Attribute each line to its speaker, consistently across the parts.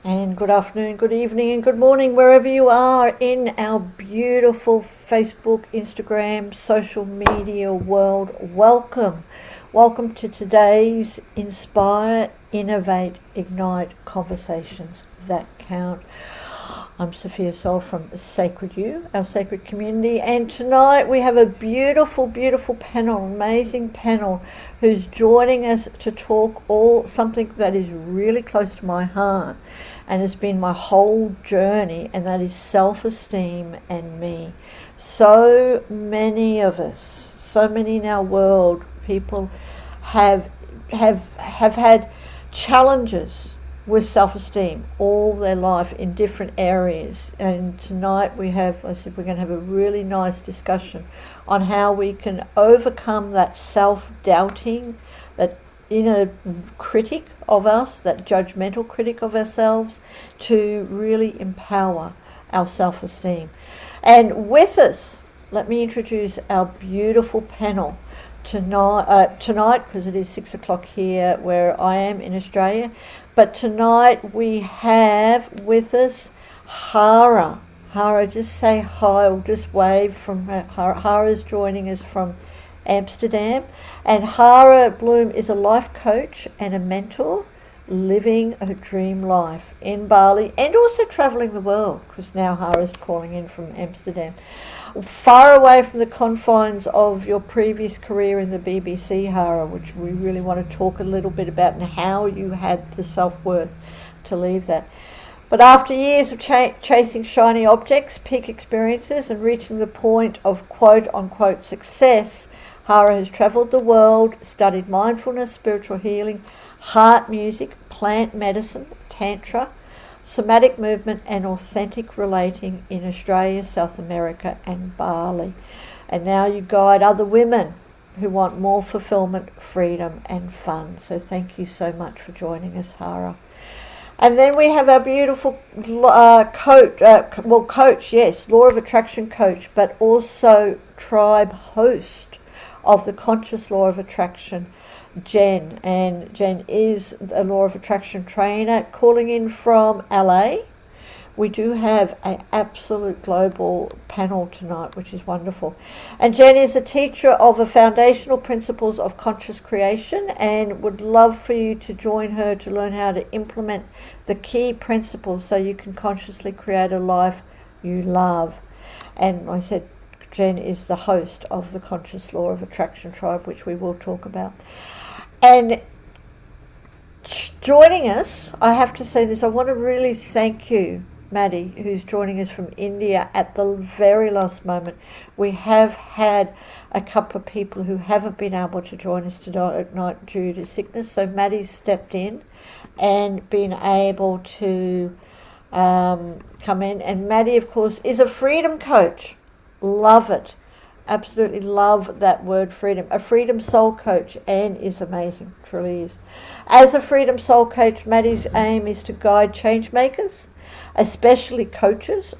Speaker 1: And good afternoon, good evening, and good morning, wherever you are in our beautiful Facebook, Instagram, social media world. Welcome. Welcome to today's Inspire, Innovate, Ignite Conversations That Count. I'm Sophia Soul from Sacred You, our sacred community, and tonight we have a beautiful, beautiful panel, amazing panel, who's joining us to talk something that is really close to my heart and has been my whole journey, and that is self-esteem and me. So many of us, so many in our world, people have had challenges with self-esteem all their life in different areas, and tonight we're going to have a really nice discussion on how we can overcome that self-doubting, that inner critic of us, that judgmental critic of ourselves, to really empower our self-esteem. And with us, let me introduce our beautiful panel tonight, because it is 6 o'clock here where I am in Australia. But tonight we have with us Hara. Hara, just say hi, or just wave from her. Hara's joining us from Amsterdam. And Hara Bloom is a life coach and a mentor, living a dream life in Bali and also travelling the world, because now Hara's calling in from Amsterdam. Far away from the confines of your previous career in the BBC, Hara, which we really want to talk a little bit about, and how you had the self-worth to leave that. But after years of chasing shiny objects, peak experiences, and reaching the point of quote-unquote success, Hara has travelled the world, studied mindfulness, spiritual healing, heart music, plant medicine, tantra, somatic movement, and authentic relating in Australia, South America, and Bali. And now you guide other women who want more fulfillment, freedom, and fun. So thank you so much for joining us, Hara. And then we have our beautiful coach, law of attraction coach, but also tribe host of the Conscious Law of Attraction, Jen. And Jen is a law of attraction trainer calling in from LA. We do have an absolute global panel tonight, which is wonderful. And Jen is a teacher of the foundational principles of conscious creation, and would love for you to join her to learn how to implement the key principles so you can consciously create a life you love. And I said Jen is the host of the Conscious Law of Attraction Tribe, which we will talk about. And joining us, I have to say this, I want to really thank you, Maddie, who's joining us from India at the very last moment. We have had a couple of people who haven't been able to join us tonight due to sickness, so Maddie's stepped in and been able to come in. And Maddie, of course, is a freedom coach. Love it. Absolutely love that word, freedom. A freedom soul coach, and is amazing, truly is. As a freedom soul coach, Maddie's aim is to guide change makers, especially coaches,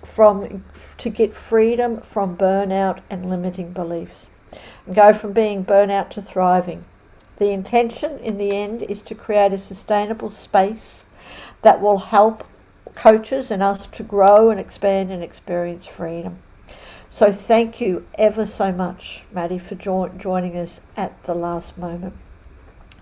Speaker 1: to get freedom from burnout and limiting beliefs, and go from being burnout to thriving. The intention in the end is to create a sustainable space that will help coaches and us to grow and expand and experience freedom. So thank you ever so much, Maddie, for joining us at the last moment.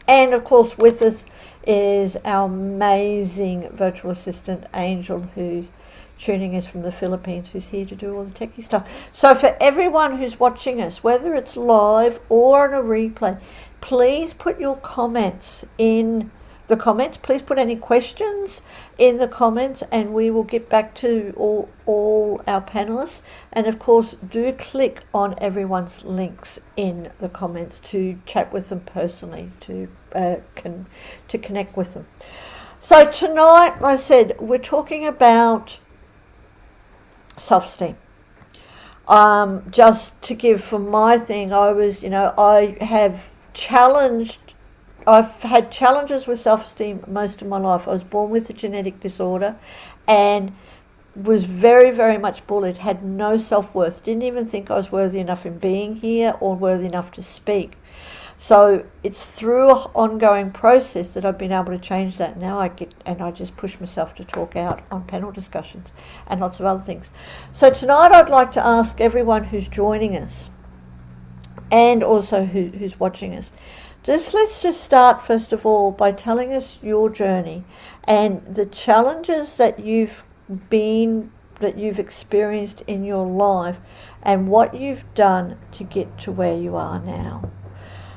Speaker 1: And of course with us is our amazing virtual assistant, Angel, who's tuning us from the Philippines, who's here to do all the techie stuff. So for everyone who's watching us, whether it's live or on a replay, please put your comments in the comments. Please put any questions in the comments, and we will get back to all our panelists. And of course, do click on everyone's links in the comments to chat with them personally, to connect with them. So tonight, like I said, we're talking about self-esteem. Just to give from my thing, I've had challenges with self-esteem most of my life. I was born with a genetic disorder and was very, very much bullied, had no self-worth, didn't even think I was worthy enough in being here or worthy enough to speak. So it's through an ongoing process that I've been able to change that. Now I just push myself to talk out on panel discussions and lots of other things. So tonight I'd like to ask everyone who's joining us and also who's watching us, let's just start first of all by telling us your journey and the challenges that you've experienced in your life and what you've done to get to where you are now.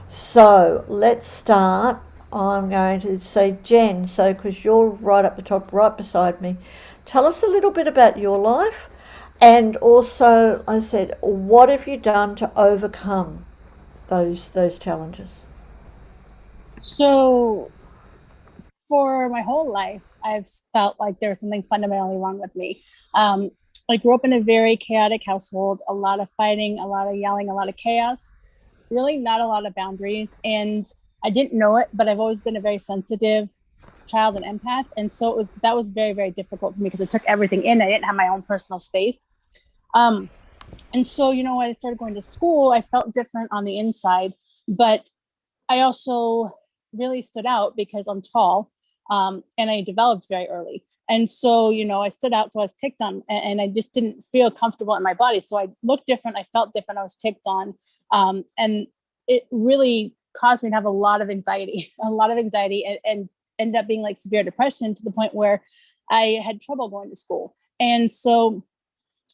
Speaker 1: So let's start. I'm going to say Jen, so because you're right up the top, right beside me, tell us a little bit about your life, and also I said, what have you done to overcome those challenges?
Speaker 2: So for my whole life, I've felt like there was something fundamentally wrong with me. Um, I grew up in a very chaotic household, a lot of fighting, a lot of yelling, a lot of chaos, really not a lot of boundaries. And I didn't know it, but I've always been a very sensitive child and empath. And so that was very, very difficult for me because it took everything in. I didn't have my own personal space. Um, and so, when I started going to school, I felt different on the inside, but I also really stood out because I'm tall, and I developed very early. And so, I stood out, so I was picked on, and I just didn't feel comfortable in my body. So I looked different, I felt different, I was picked on. And it really caused me to have a lot of anxiety, and ended up being like severe depression to the point where I had trouble going to school. And so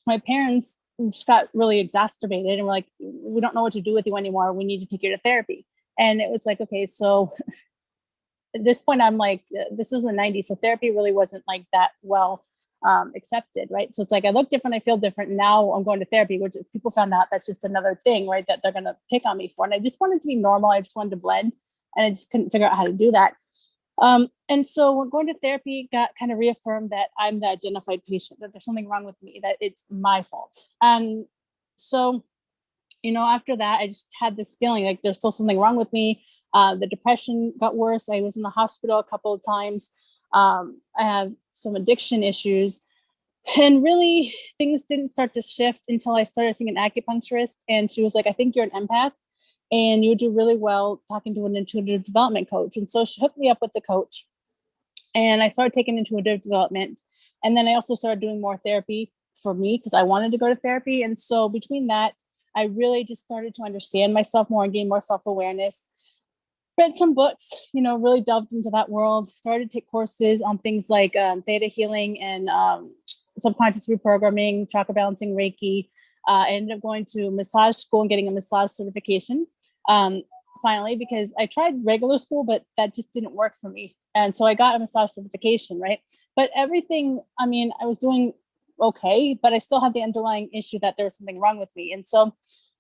Speaker 2: my parents just got really exacerbated and were like, we don't know what to do with you anymore. We need to take you to therapy. And it was like, okay, so at this point, I'm like, this was in the 90s. So therapy really wasn't like that well accepted, right? So it's like, I look different, I feel different. Now I'm going to therapy, which if people found out, that's just another thing, right? That they're going to pick on me for. And I just wanted to be normal. I just wanted to blend. And I just couldn't figure out how to do that. And so going to therapy got kind of reaffirmed that I'm the identified patient, that there's something wrong with me, that it's my fault. And so, after that, I just had this feeling like there's still something wrong with me. The depression got worse. I was in the hospital a couple of times. I have some addiction issues. And really, things didn't start to shift until I started seeing an acupuncturist. And she was like, I think you're an empath and you do really well talking to an intuitive development coach. And so she hooked me up with the coach and I started taking intuitive development. And then I also started doing more therapy for me because I wanted to go to therapy. And so between that, I really just started to understand myself more and gain more self-awareness. Read some books, really delved into that world, started to take courses on things like theta healing and subconscious reprogramming, chakra balancing, Reiki. I ended up going to massage school and getting a massage certification. Um, Finally, because I tried regular school, but that just didn't work for me. And so I got a massage certification, right? But everything, I was doing okay, but I still had the underlying issue that there was something wrong with me. And so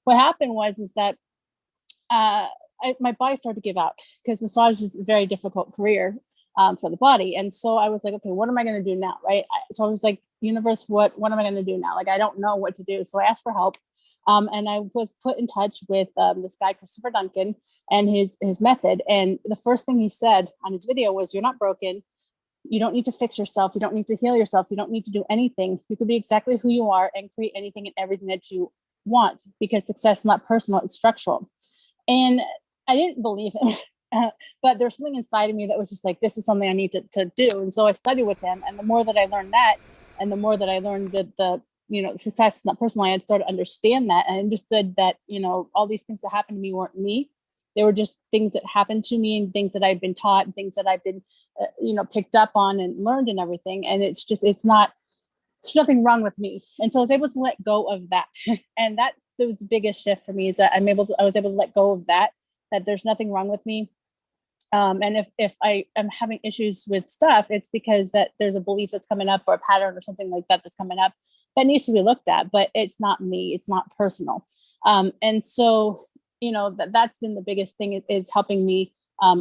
Speaker 2: what happened is that my body started to give out because massage is a very difficult career for the body. And so I was like, okay, what am I going to do now? Right. So I was like, universe, what am I going to do now? Like, I don't know what to do. So I asked for help. And I was put in touch with this guy, Christopher Duncan, and his method. And the first thing he said on his video was, you're not broken. You don't need to fix yourself. You don't need to heal yourself. You don't need to do anything. You could be exactly who you are and create anything and everything that you want, because success is not personal, it's structural. And I didn't believe him. But there's something inside of me that was just like, this is something I need to do. And so I studied with him. And the more that I learned that, and the more that I learned that success is not personal, I had started to understand that. And I understood that, all these things that happened to me weren't me. They were just things that happened to me and things that I've been taught and things that I've been, picked up on and learned and everything. And there's nothing wrong with me. And so I was able to let go of that. And that was the biggest shift for me, is that I was able to let go of that there's nothing wrong with me. And if I am having issues with stuff, it's because that there's a belief that's coming up or a pattern or something like that that's coming up that needs to be looked at, but it's not me, it's not personal. And so, that's been the biggest thing, is helping me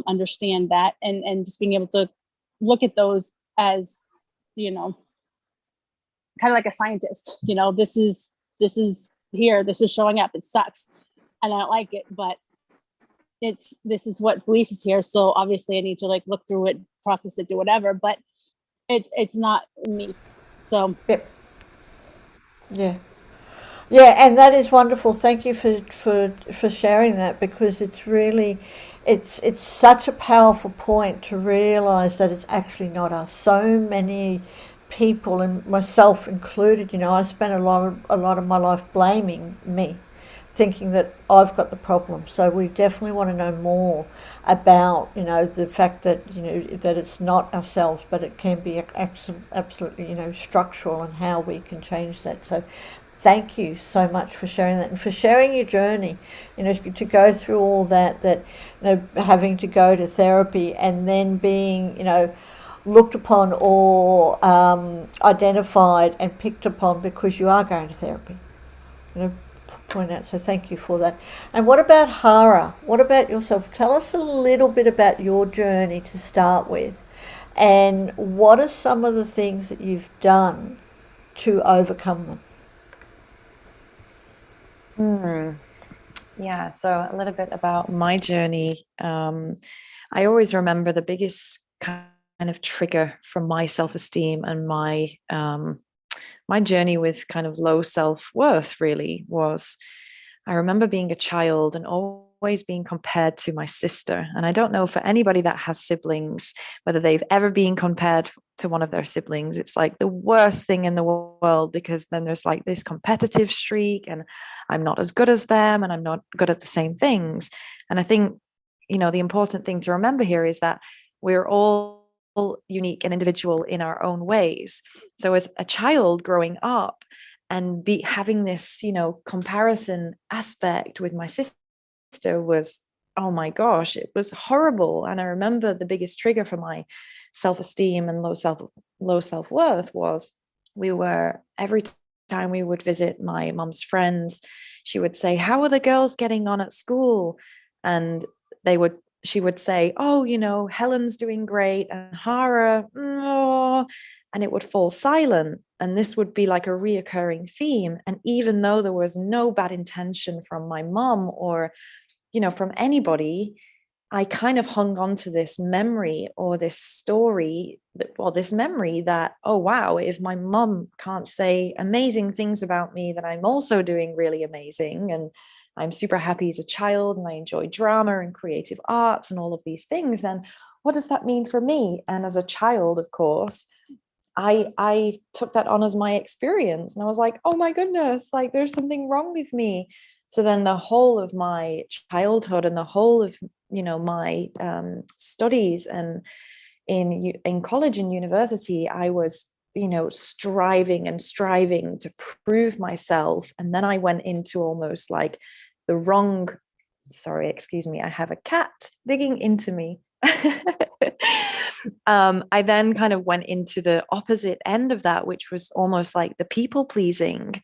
Speaker 2: understand that, and just being able to look at those as, kind of like a scientist. This is here, this is showing up, it sucks and I don't like it, but this is what belief is here. So obviously I need to like look through it, process it, do whatever, but it's not me. So
Speaker 1: Yep. Yeah. Yeah, and that is wonderful. Thank you for sharing that, because it's really it's such a powerful point to realize that it's actually not us. So many people, and myself included, I spent a lot of my life blaming me, thinking that I've got the problem. So we definitely want to know more about, the fact that, that it's not ourselves, but it can be absolutely, structural, and how we can change that. So thank you so much for sharing that, and for sharing your journey, to go through all that, having to go to therapy, and then being, looked upon, or identified and picked upon because you are going to therapy. You know, point out. So thank you for that. And what about Hara? What about yourself? Tell us a little bit about your journey to start with, and what are some of the things that you've done to overcome them?
Speaker 3: Hmm. Yeah, so a little bit about my journey. I always remember the biggest kind of trigger from my self-esteem and my journey with kind of low self-worth really was, I remember being a child and always being compared to my sister. And I don't know for anybody that has siblings, whether they've ever been compared to one of their siblings. It's like the worst thing in the world, because then there's like this competitive streak, and I'm not as good as them, and I'm not good at the same things. And I think, the important thing to remember here is that we're all unique and individual in our own ways. So as a child growing up, and be having this comparison aspect with my sister was, oh my gosh, it was horrible. And I remember the biggest trigger for my self-esteem and low self-worth was, we were every time we would visit my mom's friends, she would say, how are the girls getting on at school? And she would say, oh, Helen's doing great, and Hara, oh, and it would fall silent. And this would be like a reoccurring theme. And even though there was no bad intention from my mom or, from anybody, I kind of hung on to this memory, or this story, this memory that, oh, wow, if my mom can't say amazing things about me, that I'm also doing really amazing. And I'm super happy as a child, and I enjoy drama and creative arts and all of these things, then what does that mean for me? And as a child, of course, I took that on as my experience, and I was like, oh my goodness, like there's something wrong with me. So then the whole of my childhood and the whole of my studies and in college and university, I was striving and striving to prove myself. And then I went into almost like the wrong, sorry, excuse me, I have a cat digging into me. I then kind of went into the opposite end of that, which was almost like the people pleasing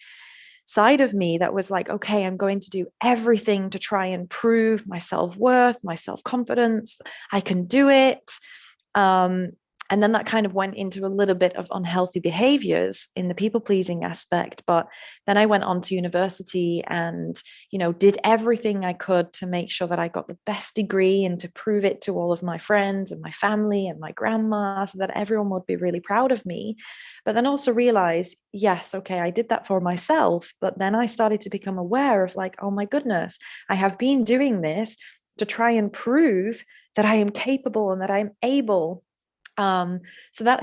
Speaker 3: side of me, that was like, okay, I'm going to do everything to try and prove my self-worth, my self-confidence. I can do it. Um, and then that kind of went into a little bit of unhealthy behaviors in the people pleasing aspect. But then I went on to university and, did everything I could to make sure that I got the best degree and to prove it to all of my friends and my family and my grandma, so that everyone would be really proud of me. But then also realize, yes, okay, I did that for myself. But then I started to become aware of like, oh my goodness, I have been doing this to try and prove that I am capable and that I'm able. So that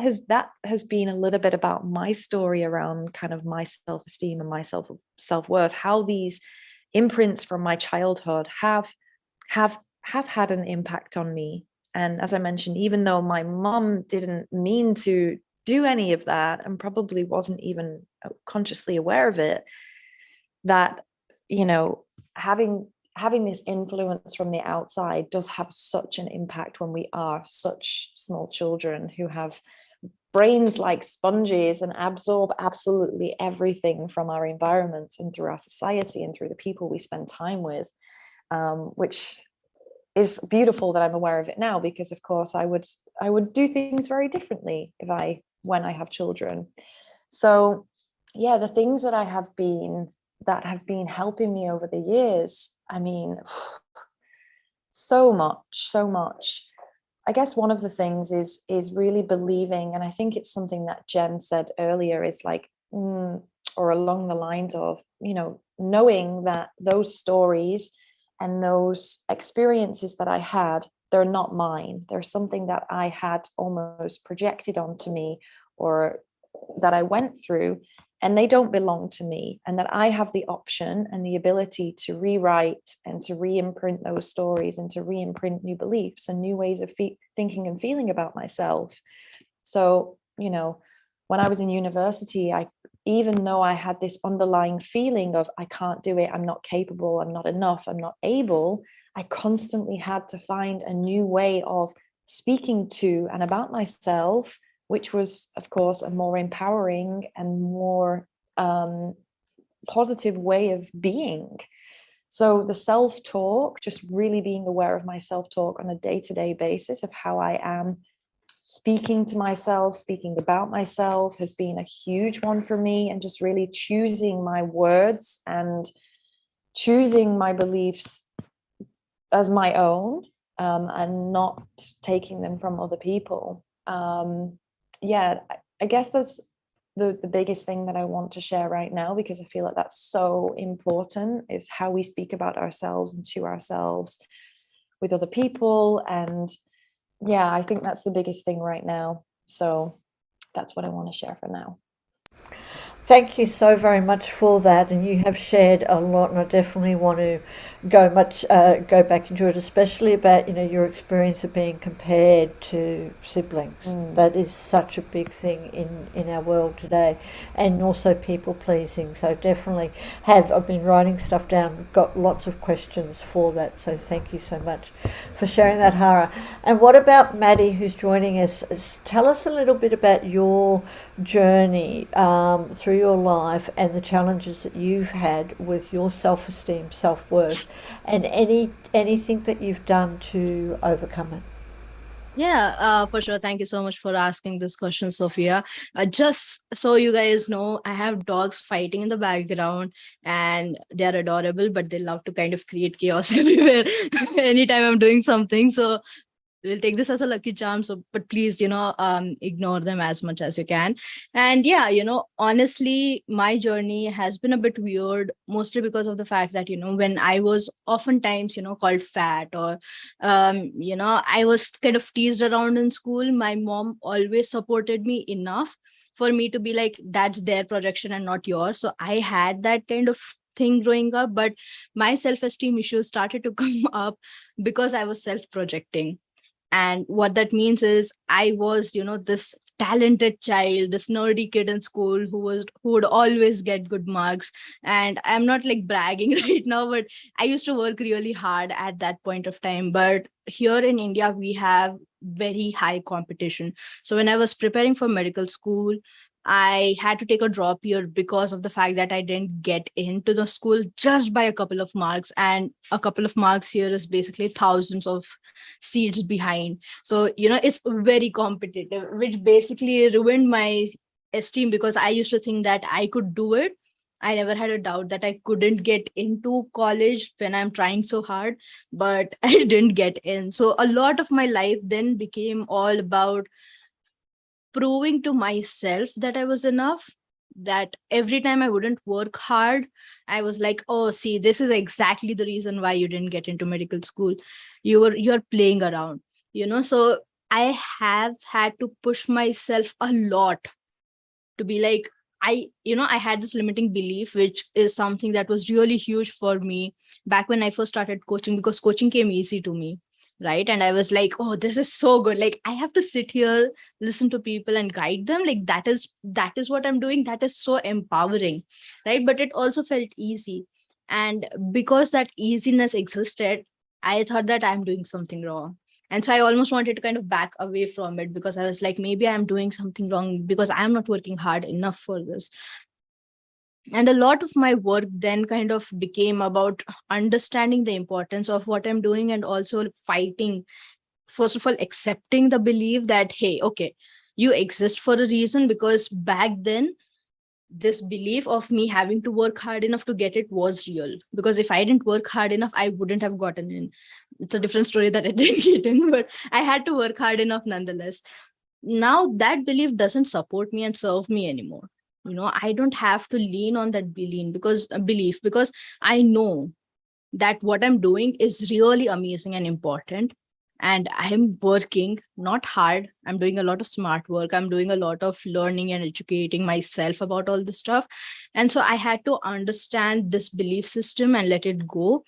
Speaker 3: has been a little bit about my story around kind of my self-esteem and my self-worth, how these imprints from my childhood have had an impact on me. And as I mentioned, even though my mom didn't mean to do any of that, and probably wasn't even consciously aware of it, that you know having this influence from the outside does have such an impact when we are such small children who have brains like sponges and absorb absolutely everything from our environments and through our society and through the people we spend time with, which is beautiful that I'm aware of it now, because of course I would do things very differently when I have children. So yeah, the things that have been helping me over the years, I mean, so much. I guess one of the things is really believing, and I think it's something that Jen said earlier, is like, or along the lines of, knowing that those stories and those experiences that I had, they're not mine. They're something that I had almost projected onto me, or that I went through, and they don't belong to me, and that I have the option and the ability to rewrite and to re-imprint those stories and to re-imprint new beliefs and new ways of thinking and feeling about myself. So, when I was in university, even though I had this underlying feeling of I can't do it, I'm not capable, I'm not enough, I'm not able, I constantly had to find a new way of speaking to and about myself, which was, of course, a more empowering and more positive way of being. So the self-talk, just really being aware of my self-talk on a day-to-day basis of how I am speaking to myself, speaking about myself, has been a huge one for me, and just really choosing my words and choosing my beliefs as my own, and not taking them from other people. I guess that's the biggest thing that I want to share right now, because I feel like that's so important, is how we speak about ourselves and to ourselves with other people. And I think that's the biggest thing right now. So that's what I want to share for now.
Speaker 1: Thank you so very much for that, and you have shared a lot, and I definitely want to go back into it, especially about your experience of being compared to siblings. That is such a big thing in our world today, and also people pleasing. So definitely I've been writing stuff down, got lots of questions for that. So thank you so much for sharing that, Hara. And what about Maddie, who's joining us? Tell us a little bit about your journey through your life and the challenges that you've had with your self-esteem, self-worth, and anything that you've done to overcome it.
Speaker 4: Yeah, for sure. Thank you so much for asking this question, Sophia. Just so you guys know, I have dogs fighting in the background, and they're adorable, but they love to kind of create chaos everywhere anytime I'm doing something. So we'll take this as a lucky charm. So, but please, ignore them as much as you can. And honestly, my journey has been a bit weird, mostly because of the fact that, when I was oftentimes, called fat, or, I was kind of teased around in school, my mom always supported me enough for me to be like, that's their projection and not yours. So I had that kind of thing growing up, but my self-esteem issues started to come up because I was self-projecting. And what that means is I was, this talented child, this nerdy kid in school who would always get good marks. And I'm not like bragging right now, but I used to work really hard at that point of time. But here in India, we have very high competition. So when I was preparing for medical school, I had to take a drop year because of the fact that I didn't get into the school just by a couple of marks. And a couple of marks here is basically thousands of seats behind. So, it's very competitive, which basically ruined my esteem, because I used to think that I could do it. I never had a doubt that I couldn't get into college when I'm trying so hard, but I didn't get in. So a lot of my life then became all about proving to myself that I was enough, that every time I wouldn't work hard, I was like, oh, see, this is exactly the reason why you didn't get into medical school. You're playing around, so I have had to push myself a lot to be like, I had this limiting belief, which is something that was really huge for me back when I first started coaching, because coaching came easy to me. Right. And I was like, oh, this is so good. Like, I have to sit here, listen to people and guide them. Like, that is what I'm doing. That is so empowering. Right. But it also felt easy. And because that easiness existed, I thought that I'm doing something wrong. And so I almost wanted to kind of back away from it, because I was like, maybe I'm doing something wrong because I'm not working hard enough for this. And a lot of my work then kind of became about understanding the importance of what I'm doing, and also fighting, first of all, accepting the belief that, hey, okay, you exist for a reason, because back then, this belief of me having to work hard enough to get it was real. Because if I didn't work hard enough, I wouldn't have gotten in. It's a different story that I didn't get in, but I had to work hard enough nonetheless. Now that belief doesn't support me and serve me anymore. I don't have to lean on that belief because I know that what I'm doing is really amazing and important. And I'm working not hard. I'm doing a lot of smart work. I'm doing a lot of learning and educating myself about all this stuff. And so I had to understand this belief system and let it go,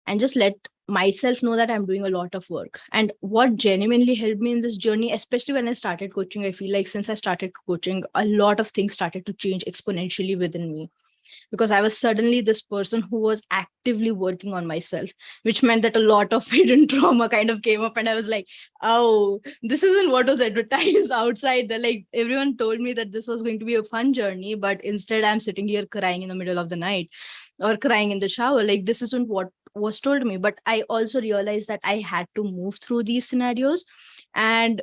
Speaker 4: and just let myself know that I'm doing a lot of work. And what genuinely helped me in this journey, especially when I started coaching, I feel like since I started coaching, a lot of things started to change exponentially within me, because I was suddenly this person who was actively working on myself, which meant that a lot of hidden trauma kind of came up. And I was like, oh, this isn't what was advertised outside. Like everyone told me that this was going to be a fun journey, but instead I'm sitting here crying in the middle of the night or crying in the shower. Like this isn't what was told me. But I also realized that I had to move through these scenarios. And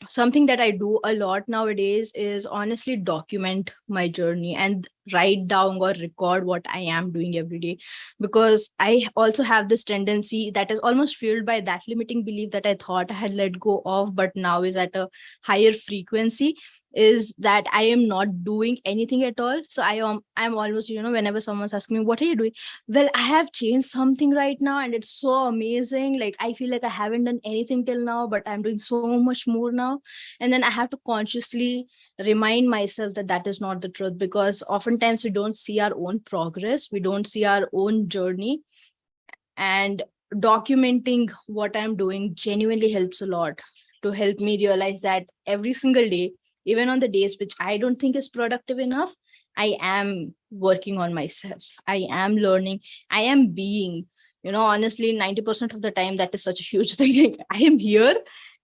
Speaker 4: something that I do a lot nowadays is honestly document my journey and write down or record what I am doing every day. Because I also have this tendency that is almost fueled by that limiting belief that I thought I had let go of, but now is at a higher frequency, is that I am not doing anything at all. So I'm almost, whenever someone's asking me, what are you doing? Well, I have changed something right now and it's so amazing. Like I feel like I haven't done anything till now, but I'm doing so much more now. And then I have to consciously remind myself that that is not the truth, because oftentimes we don't see our own progress, we don't see our own journey. And documenting what I'm doing genuinely helps a lot to help me realize that every single day, even on the days which I don't think is productive enough, I am working on myself. I am learning. I am being, honestly, 90% of the time, that is such a huge thing. I am here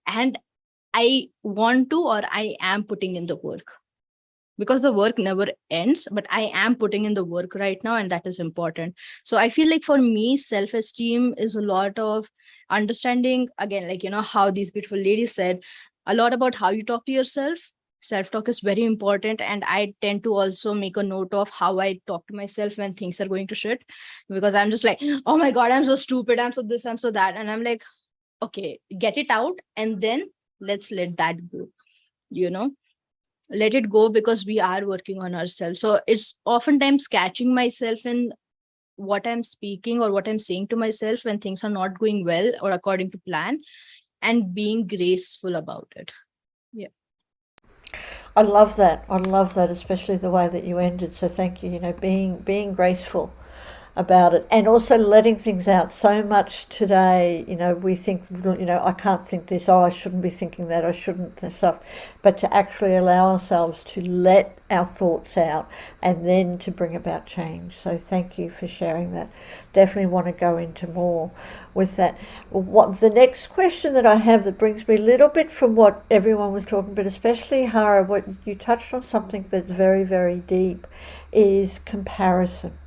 Speaker 4: and I want to, or I am putting in the work, because the work never ends, but I am putting in the work right now. And that is important. So I feel like for me, self-esteem is a lot of understanding, again, like, how these beautiful ladies said, a lot about how you talk to yourself. Self-talk is very important. And I tend to also make a note of how I talk to myself when things are going to shit, because I'm just like, oh my God, I'm so stupid. I'm so this, I'm so that. And I'm like, okay, get it out. And then let's let that go, let it go, because we are working on ourselves. So it's oftentimes catching myself in what I'm speaking or what I'm saying to myself when things are not going well or according to plan, and being graceful about it. Yeah.
Speaker 1: I love that. I love that, especially the way that you ended. So thank you. Being graceful about it, and also letting things out. So much today, we think, I can't think this, oh, I shouldn't be thinking that, I shouldn't, this stuff, but to actually allow ourselves to let our thoughts out and then to bring about change. So thank you for sharing that. Definitely want to go into more with that. What the next question that I have, that brings me a little bit from what everyone was talking, but especially Hara, what you touched on, something that's very, very deep, is comparison.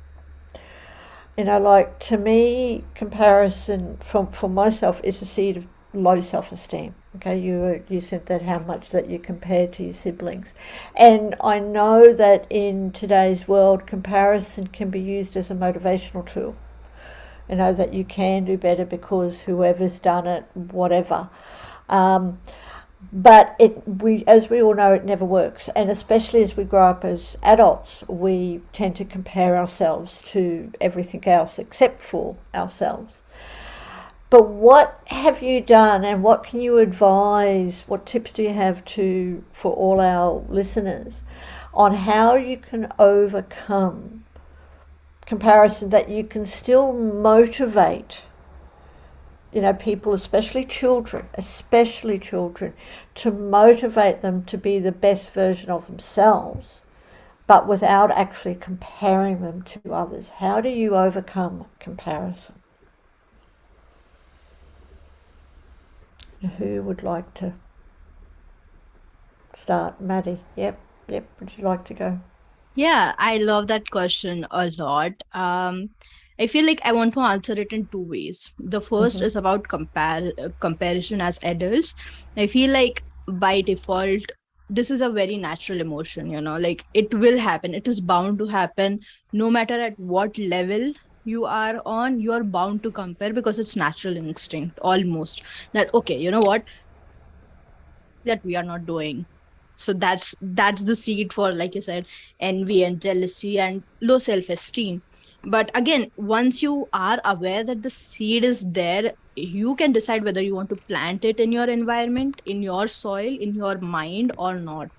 Speaker 1: Like, to me, comparison for myself is a seed of low self-esteem. Okay, you said that, how much that you compare to your siblings. And I know that in today's world, comparison can be used as a motivational tool. That you can do better because whoever's done it, whatever. But as we all know, it never works. And especially as we grow up as adults, we tend to compare ourselves to everything else except for ourselves. But what have you done, and what can you advise, what tips do you have for all our listeners on how you can overcome comparison, that you can still motivate people, especially children, to motivate them to be the best version of themselves, but without actually comparing them to others? How do you overcome comparison? Who would like to start? Maddie? Yep. Would you like to go?
Speaker 4: Yeah, I love that question a lot. I feel like I want to answer it in two ways. The first is about comparison as adults. I feel like by default, this is a very natural emotion, like it will happen. It is bound to happen no matter at what level you are on. You are bound to compare because it's natural instinct almost, that, okay, you know what, that we are not doing. So that's the seed for, like you said, envy and jealousy and low self-esteem. But again, once you are aware that the seed is there, you can decide whether you want to plant it in your environment, in your soil, in your mind or not,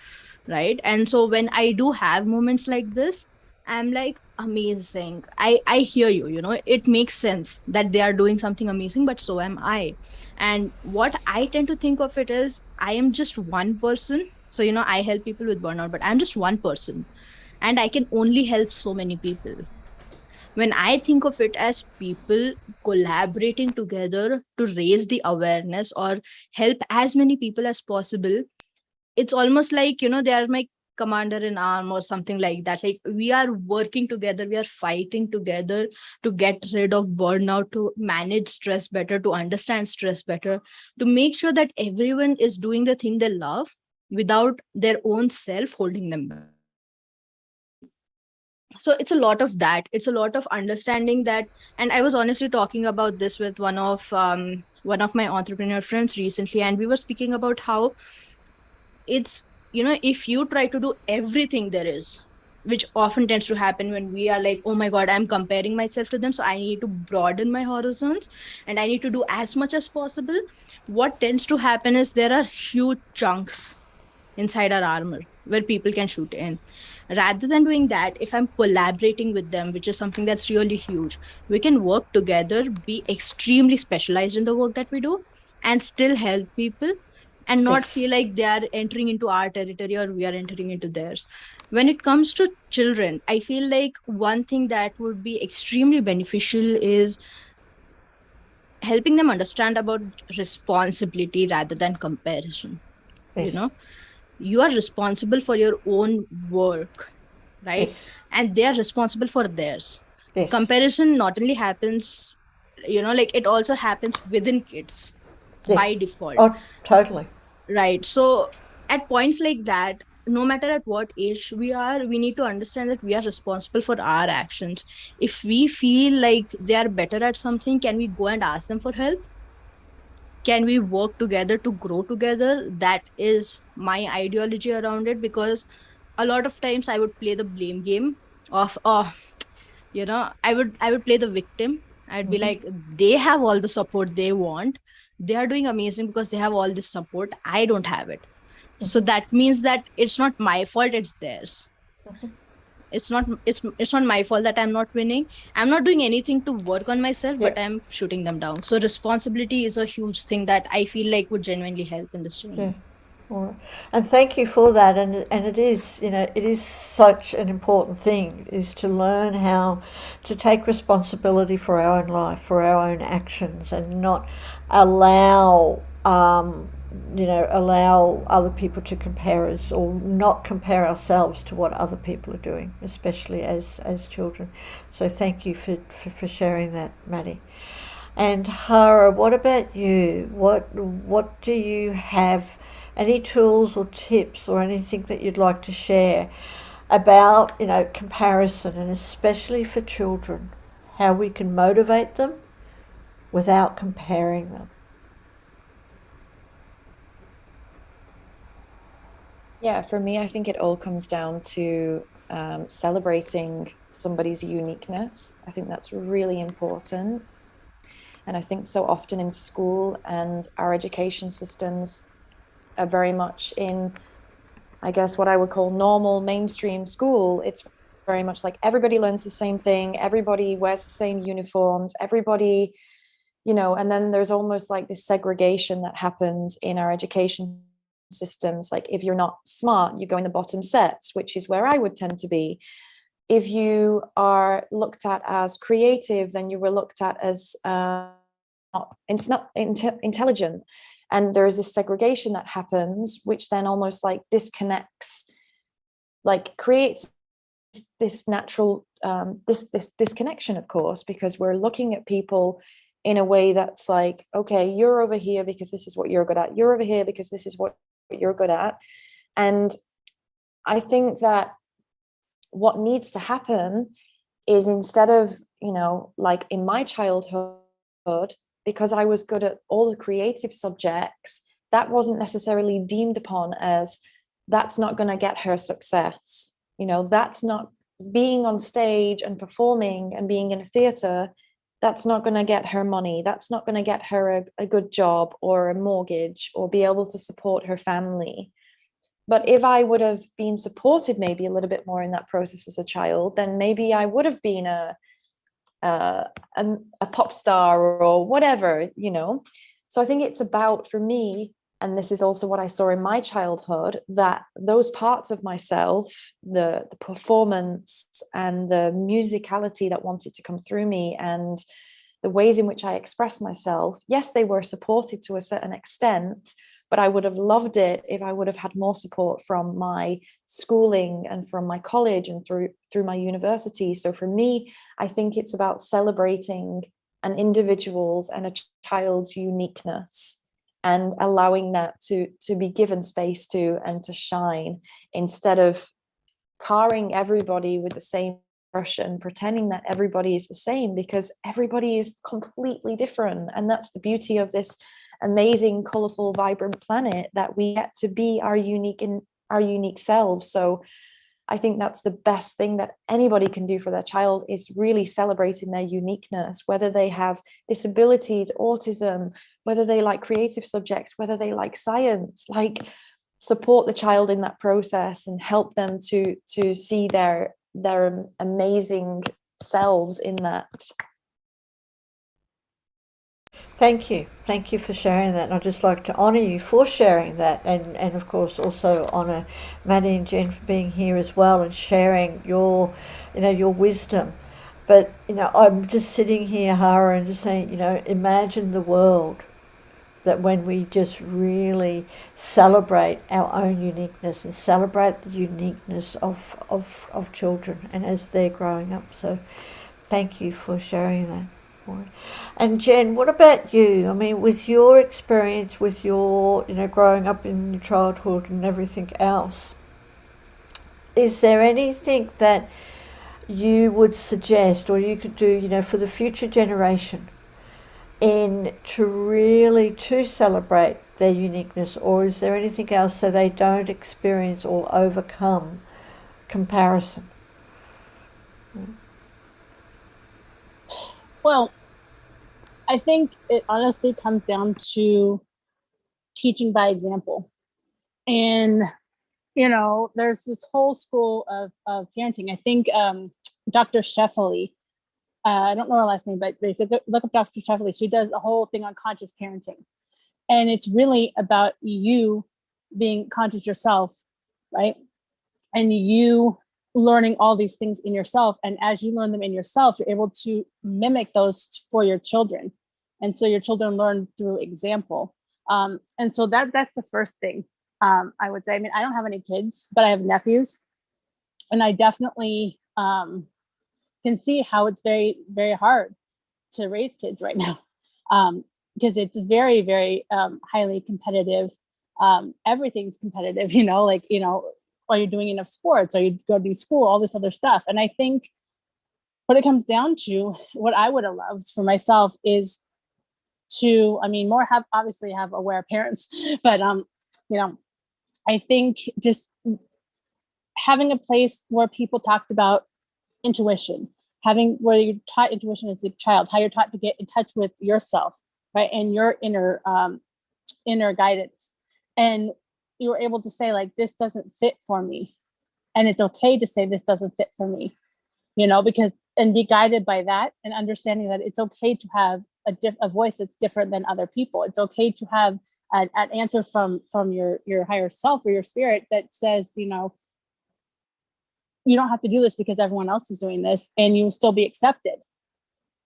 Speaker 4: right? And so when I do have moments like this, I'm like, amazing, I hear you, you know, it makes sense that they are doing something amazing, but so am I. And what I tend to think of it is, I am just one person. So, you know, I help people with burnout, but I'm just one person and I can only help so many people. When I think of it as people collaborating together to raise the awareness or help as many people as possible, it's almost like, you know, they are my commander in arm or something like that. Like, we are working together, we are fighting together to get rid of burnout, to manage stress better, to understand stress better, to make sure that everyone is doing the thing they love without their own self holding them back. So it's a lot of that, it's a lot of understanding that. And I was honestly talking about this with one of my entrepreneur friends recently, and we were speaking about how it's, you know, if you try to do everything there is, which often tends to happen when we are like, oh my god, I'm comparing myself to them, so I need to broaden my horizons and I need to do as much as possible. What tends to happen is there are huge chunks inside our armor where people can shoot in. Rather than doing that, if I'm collaborating with them, which is something that's really huge, we can work together, be extremely specialized in the work that we do, and still help people and not
Speaker 1: Yes.
Speaker 4: feel like they are entering into our territory or we are entering into theirs. When it comes to children, I feel like one thing that would be extremely beneficial is helping them understand about responsibility rather than comparison.
Speaker 1: Yes.
Speaker 4: You know, you are responsible for your own work, right?
Speaker 1: Yes.
Speaker 4: And they are responsible for theirs.
Speaker 1: Yes.
Speaker 4: Comparison not only happens, you know, like it also happens within kids by
Speaker 1: Yes.
Speaker 4: default.
Speaker 1: Oh, totally.
Speaker 4: Right. So at points like that, no matter at what age we are, we need to understand that we are responsible for our actions. If we feel like they are better at something, can we go and ask them for help? Can we work together to grow together? That is my ideology around it, because a lot of times I would play the blame game of, oh, you know, I would play the victim. I'd be like, they have all the support they want, they are doing amazing because they have all this support, I don't have it. So that means that it's not my fault, it's theirs. It's not my fault that I'm not winning. I'm not doing anything to work on myself, but I'm shooting them down. So responsibility is a huge thing that I feel like would genuinely help in this journey.
Speaker 1: Yeah. All right. And thank you for that. And it is, you know, it is such an important thing, is to learn how to take responsibility for our own life, for our own actions, and not allow, you know, allow other people to compare us, or not compare ourselves to what other people are doing, especially as children. So thank you for sharing that, Maddie. And Hara, what about you? What do you have? Any tools or tips or anything that you'd like to share about, you know, comparison, and especially for children, how we can motivate them without comparing them?
Speaker 3: Yeah, for me, I think it all comes down to celebrating somebody's uniqueness. I think that's really important. And I think so often in school and our education systems are very much in, I guess, what I would call normal mainstream school. It's very much like everybody learns the same thing, everybody wears the same uniforms, everybody, you know, and then there's almost like this segregation that happens in our education systems. Like, if you're not smart, you go in the bottom sets, which is where I would tend to be. If you are looked at as creative, then you were looked at as it's not intelligent. And there is this segregation that happens, which then almost like disconnects, like creates this natural this disconnection, of course, because we're looking at people in a way that's like, okay, you're over here because this is what you're good at, you're over here because this is what you're good at. And I think that what needs to happen is, instead of, you know, like in my childhood, because I was good at all the creative subjects, that wasn't necessarily deemed upon as that's not going to get her success. You know, that's not being on stage and performing and being in a theater. That's not going to get her money. That's not going to get her a good job or a mortgage or be able to support her family. But if I would have been supported maybe a little bit more in that process as a child, then maybe I would have been a pop star or whatever, you know. So I think it's about, for me, and this is also what I saw in my childhood, that those parts of myself, the performance and the musicality that wanted to come through me and the ways in which I express myself, yes, they were supported to a certain extent, but I would have loved it if I would have had more support from my schooling and from my college and through my university. So for me, I think it's about celebrating an individual's and a child's uniqueness and allowing that to be given space to and to shine, instead of tarring everybody with the same brush and pretending that everybody is the same, because everybody is completely different. And that's the beauty of this amazing, colorful, vibrant planet, that we get to be our unique selves. So I think that's the best thing that anybody can do for their child, is really celebrating their uniqueness, whether they have disabilities, autism, whether they like creative subjects, whether they like science. Like, support the child in that process and help them to see their amazing selves in that.
Speaker 1: Thank you. Thank you for sharing that. And I'd just like to honour you for sharing that, and of course also honour Maddie and Jen for being here as well and sharing your, your wisdom. But, I'm just sitting here, Hara, and just saying, imagine the world that when we just really celebrate our own uniqueness and celebrate the uniqueness of children and as they're growing up. So thank you for sharing that. And Jen, what about you? I mean, with your experience, with your, growing up in your childhood and everything else, is there anything that you would suggest or you could do, for the future generation to celebrate their uniqueness? Or is there anything else so they don't experience or overcome comparison?
Speaker 2: Well, I think it honestly comes down to teaching by example. And, there's this whole school of parenting. I think Dr. Sheffield, I don't know her last name, but if you look up Dr. Sheffield, she does a whole thing on conscious parenting. And it's really about you being conscious yourself, right? And you learning all these things in yourself. And as you learn them in yourself, you're able to mimic those for your children. And so your children learn through example. And so that's the first thing I would say. I mean, I don't have any kids, but I have nephews. And I definitely can see how it's very, very hard to raise kids right now, because it's very, very highly competitive. Everything's competitive, are you doing enough sports? Are you going to school? All this other stuff. And I think what it comes down to, what I would have loved for myself is to, obviously have aware parents, but, I think just having a place where people talked about intuition, where you're taught intuition as a child, how you're taught to get in touch with yourself, right? And your inner guidance. And you were able to say, like, this doesn't fit for me. And it's okay to say this doesn't fit for me, and be guided by that, and understanding that it's okay to have a voice that's different than other people. It's okay to have an answer from your higher self or your spirit that says, you don't have to do this because everyone else is doing this, and you will still be accepted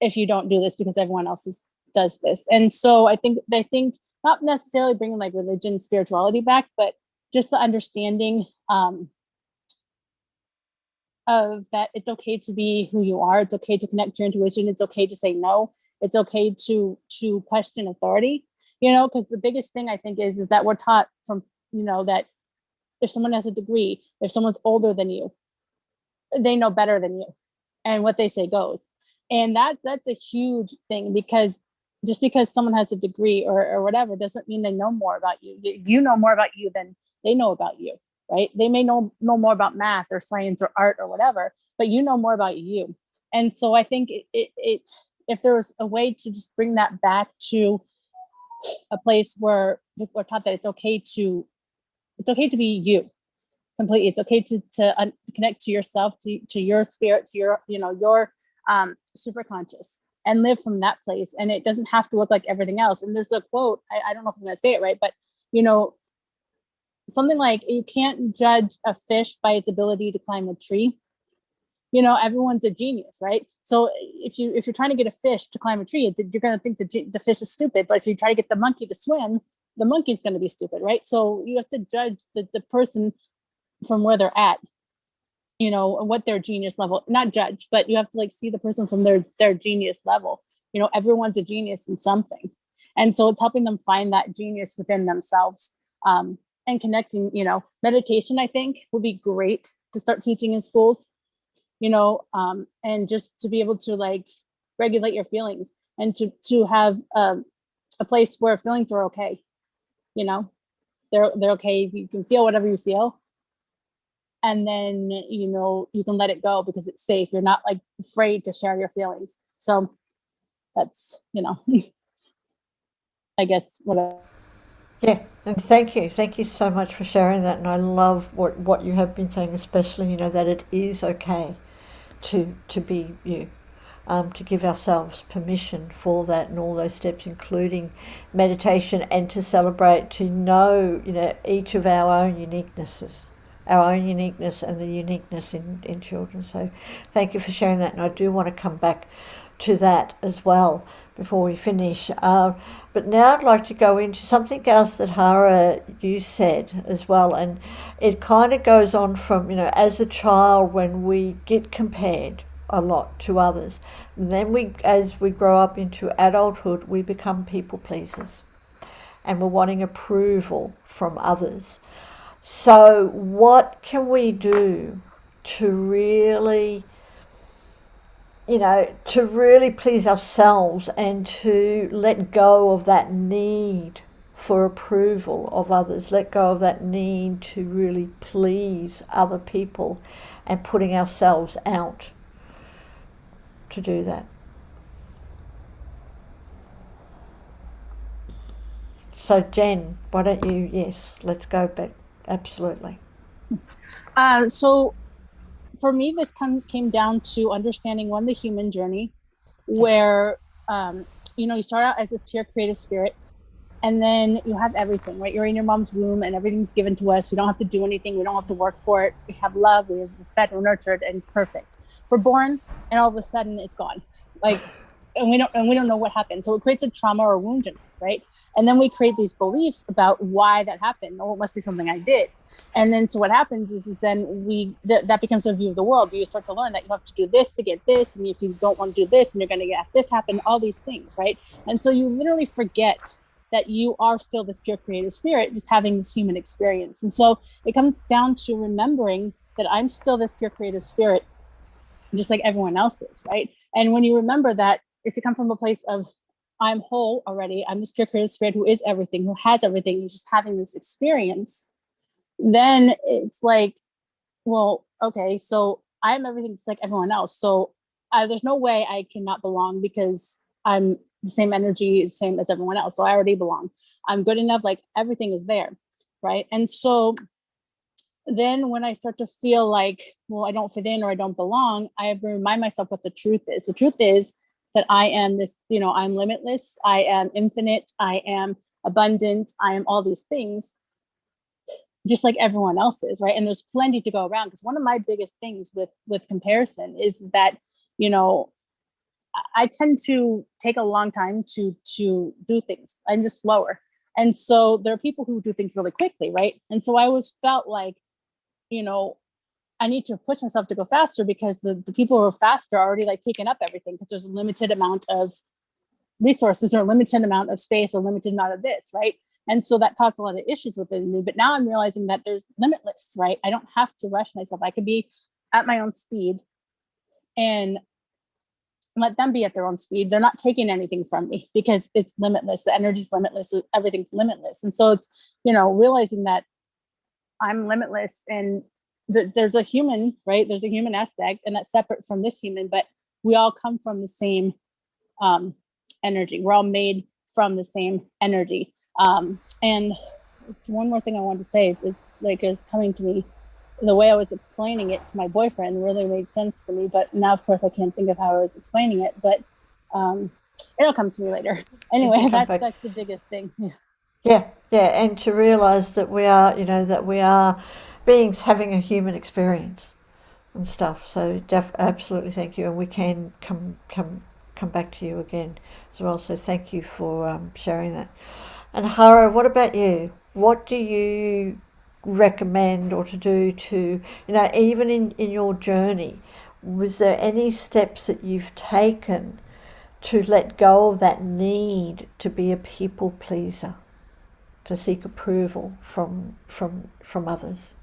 Speaker 2: if you don't do this because everyone else does this. And so I think not necessarily bringing like religion, spirituality back, but just the understanding of that it's okay to be who you are. It's okay to connect to your intuition. It's okay to say no. It's okay to question authority, because the biggest thing I think is that we're taught from, that if someone has a degree, if someone's older than you, they know better than you, and what they say goes. And that's a huge thing, because just because someone has a degree or whatever doesn't mean they know more about you. You know more about you than they know about you. right? They may know more about math or science or art or whatever, but you know more about you. And so I think if there was a way to just bring that back to a place where people are taught that it's okay to be you completely. It's okay to connect to yourself, to your spirit, to your, your super conscious, and live from that place. And it doesn't have to look like everything else. And there's a quote, I don't know if I'm going to say it right, but something like, you can't judge a fish by its ability to climb a tree. Everyone's a genius, right? So if you're trying to get a fish to climb a tree, you're going to think the fish is stupid. But if you try to get the monkey to swim, the monkey's going to be stupid, right? So you have to judge the person from where they're at, what their genius level, not judge, but you have to see the person from their genius level. Everyone's a genius in something. And so it's helping them find that genius within themselves, and connecting. Meditation, I think, would be great to start teaching in schools, and just to be able to regulate your feelings, and to have a place where feelings are okay. They're okay. You can feel whatever you feel. And then, you can let it go because it's safe. You're not afraid to share your feelings. So that's, I guess what.
Speaker 1: Yeah, and thank you. Thank you so much for sharing that. And I love what you have been saying, especially, that it is okay to be you, to give ourselves permission for that, and all those steps, including meditation, and to celebrate, to know, each of our own uniqueness and the uniqueness in children. So thank you for sharing that. And I do want to come back to that as well before we finish. But now I'd like to go into something else that Hara, you said as well. And it kind of goes on from, as a child, when we get compared a lot to others, and then as we grow up into adulthood, we become people pleasers, and we're wanting approval from others. So what can we do to really, to really please ourselves, and to let go of that need for approval of others, let go of that need to really please other people, and putting ourselves out to do that? So Jen, why don't you, yes, let's go back. Absolutely.
Speaker 2: So for me, this came down to understanding the human journey, where, you start out as this pure creative spirit, and then you have everything, right? You're in your mom's womb and everything's given to us. We don't have to do anything. We don't have to work for it. We have love, we're fed, we're nurtured, and it's perfect. We're born, and all of a sudden it's gone. And we don't know what happened. So it creates a trauma or wound in us, right? And then we create these beliefs about why that happened. Oh, it must be something I did. And then so what happens is then that becomes a view of the world. You start to learn that you have to do this to get this, and if you don't want to do this, and you're going to get this happen, all these things, right? And so you literally forget that you are still this pure creative spirit, just having this human experience. And so it comes down to remembering that I'm still this pure creative spirit, just like everyone else is, right? And when you remember that, if you come from a place of, I'm whole already, I'm this pure creative spirit who is everything, who has everything, who's just having this experience, then it's well, okay, so I'm everything just like everyone else. So there's no way I cannot belong, because I'm the same energy, the same as everyone else. So I already belong. I'm good enough, everything is there, right? And so then when I start to feel well, I don't fit in or I don't belong, I have to remind myself what the truth is. The truth is that I am this, I'm limitless, I am infinite, I am abundant, I am all these things, just like everyone else is, right? And there's plenty to go around. Because one of my biggest things with comparison is that, I tend to take a long time to do things. I'm just slower. And so there are people who do things really quickly, right? And so I always felt I need to push myself to go faster, because the people who are faster are already taking up everything, because there's a limited amount of resources, or a limited amount of space, or a limited amount of this, right? And so that caused a lot of issues within me. But now I'm realizing that there's limitless, right? I don't have to rush myself. I could be at my own speed and let them be at their own speed. They're not taking anything from me, because it's limitless. The energy's limitless. Everything's limitless. And so it's, realizing that I'm limitless, and there's a human, right? There's a human aspect, and that's separate from this human, but we all come from the same energy. We're all made from the same energy. And one more thing I wanted to say is coming to me. The way I was explaining it to my boyfriend really made sense to me, but now of course I can't think of how I was explaining it, but it'll come to me later. Anyway, that's the biggest thing.
Speaker 1: Yeah, and to realize that we are, that we are beings having a human experience and stuff. So absolutely, thank you, and we can come back to you again as well. So thank you for sharing that. And Hara, what about you? What do you recommend or to do to, even in your journey, was there any steps that you've taken to let go of that need to be a people pleaser, to seek approval from others?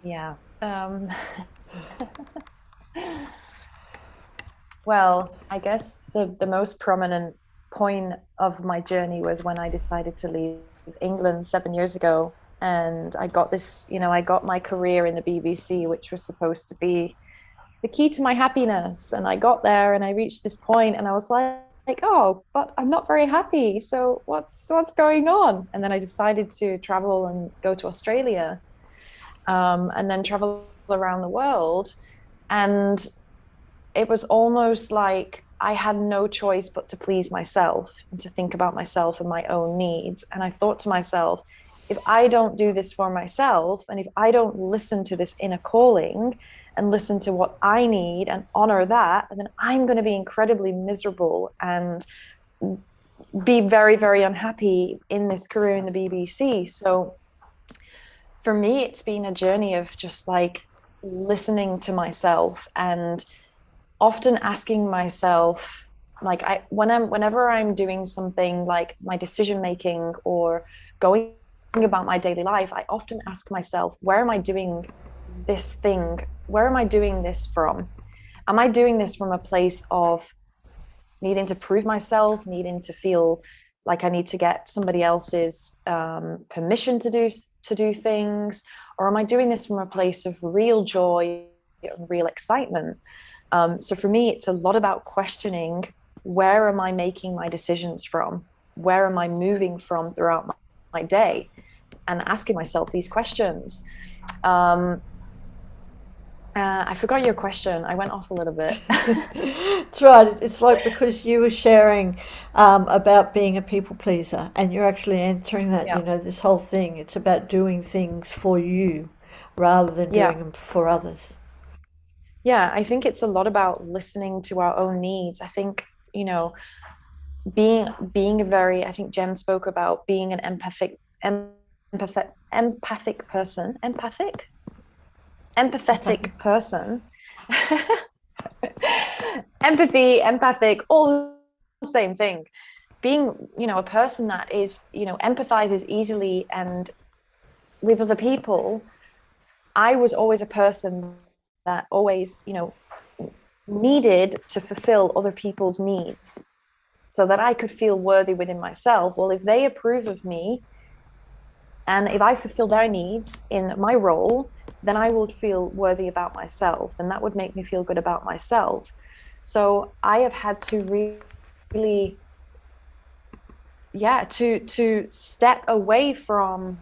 Speaker 3: Yeah. Well, I guess the most prominent point of my journey was when I decided to leave England 7 years ago. And I got this, I got my career in the BBC, which was supposed to be the key to my happiness. And I got there and I reached this point and I was like, oh, but I'm not very happy. So what's going on? And then I decided to travel and go to Australia, and then travel around the world. And it was almost like I had no choice but to please myself and to think about myself and my own needs. And I thought to myself, if I don't do this for myself, and if I don't listen to this inner calling and listen to what I need and honor that, then I'm going to be incredibly miserable and be very, very unhappy in this career in the BBC. So for me, it's been a journey of just like listening to myself and often asking myself, like whenever I'm doing something like my decision making or going about my daily life, I often ask myself, where am I doing this thing? Where am I doing this from? Am I doing this from a place of needing to prove myself, needing to feel like I need to get somebody else's permission to do things? Or am I doing this from a place of real joy and real excitement? So for me, it's a lot about questioning, where am I making my decisions from? Where am I moving from throughout my day? And asking myself these questions. I forgot your question. I went off a little bit.
Speaker 1: That's right. It's like, because you were sharing about being a people pleaser, and you're actually answering that, this whole thing. It's about doing things for you rather than doing them for others.
Speaker 3: Yeah, I think it's a lot about listening to our own needs. I think, being I think Jen spoke about being an empathic person. Empathetic person. Empathy, empathic, all the same thing. Being, a person that is, empathizes easily and with other people. I was always a person that always, needed to fulfill other people's needs so that I could feel worthy within myself. Well, if they approve of me and if I fulfill their needs in my role, then I would feel worthy about myself, and that would make me feel good about myself. So I have had to really, to step away from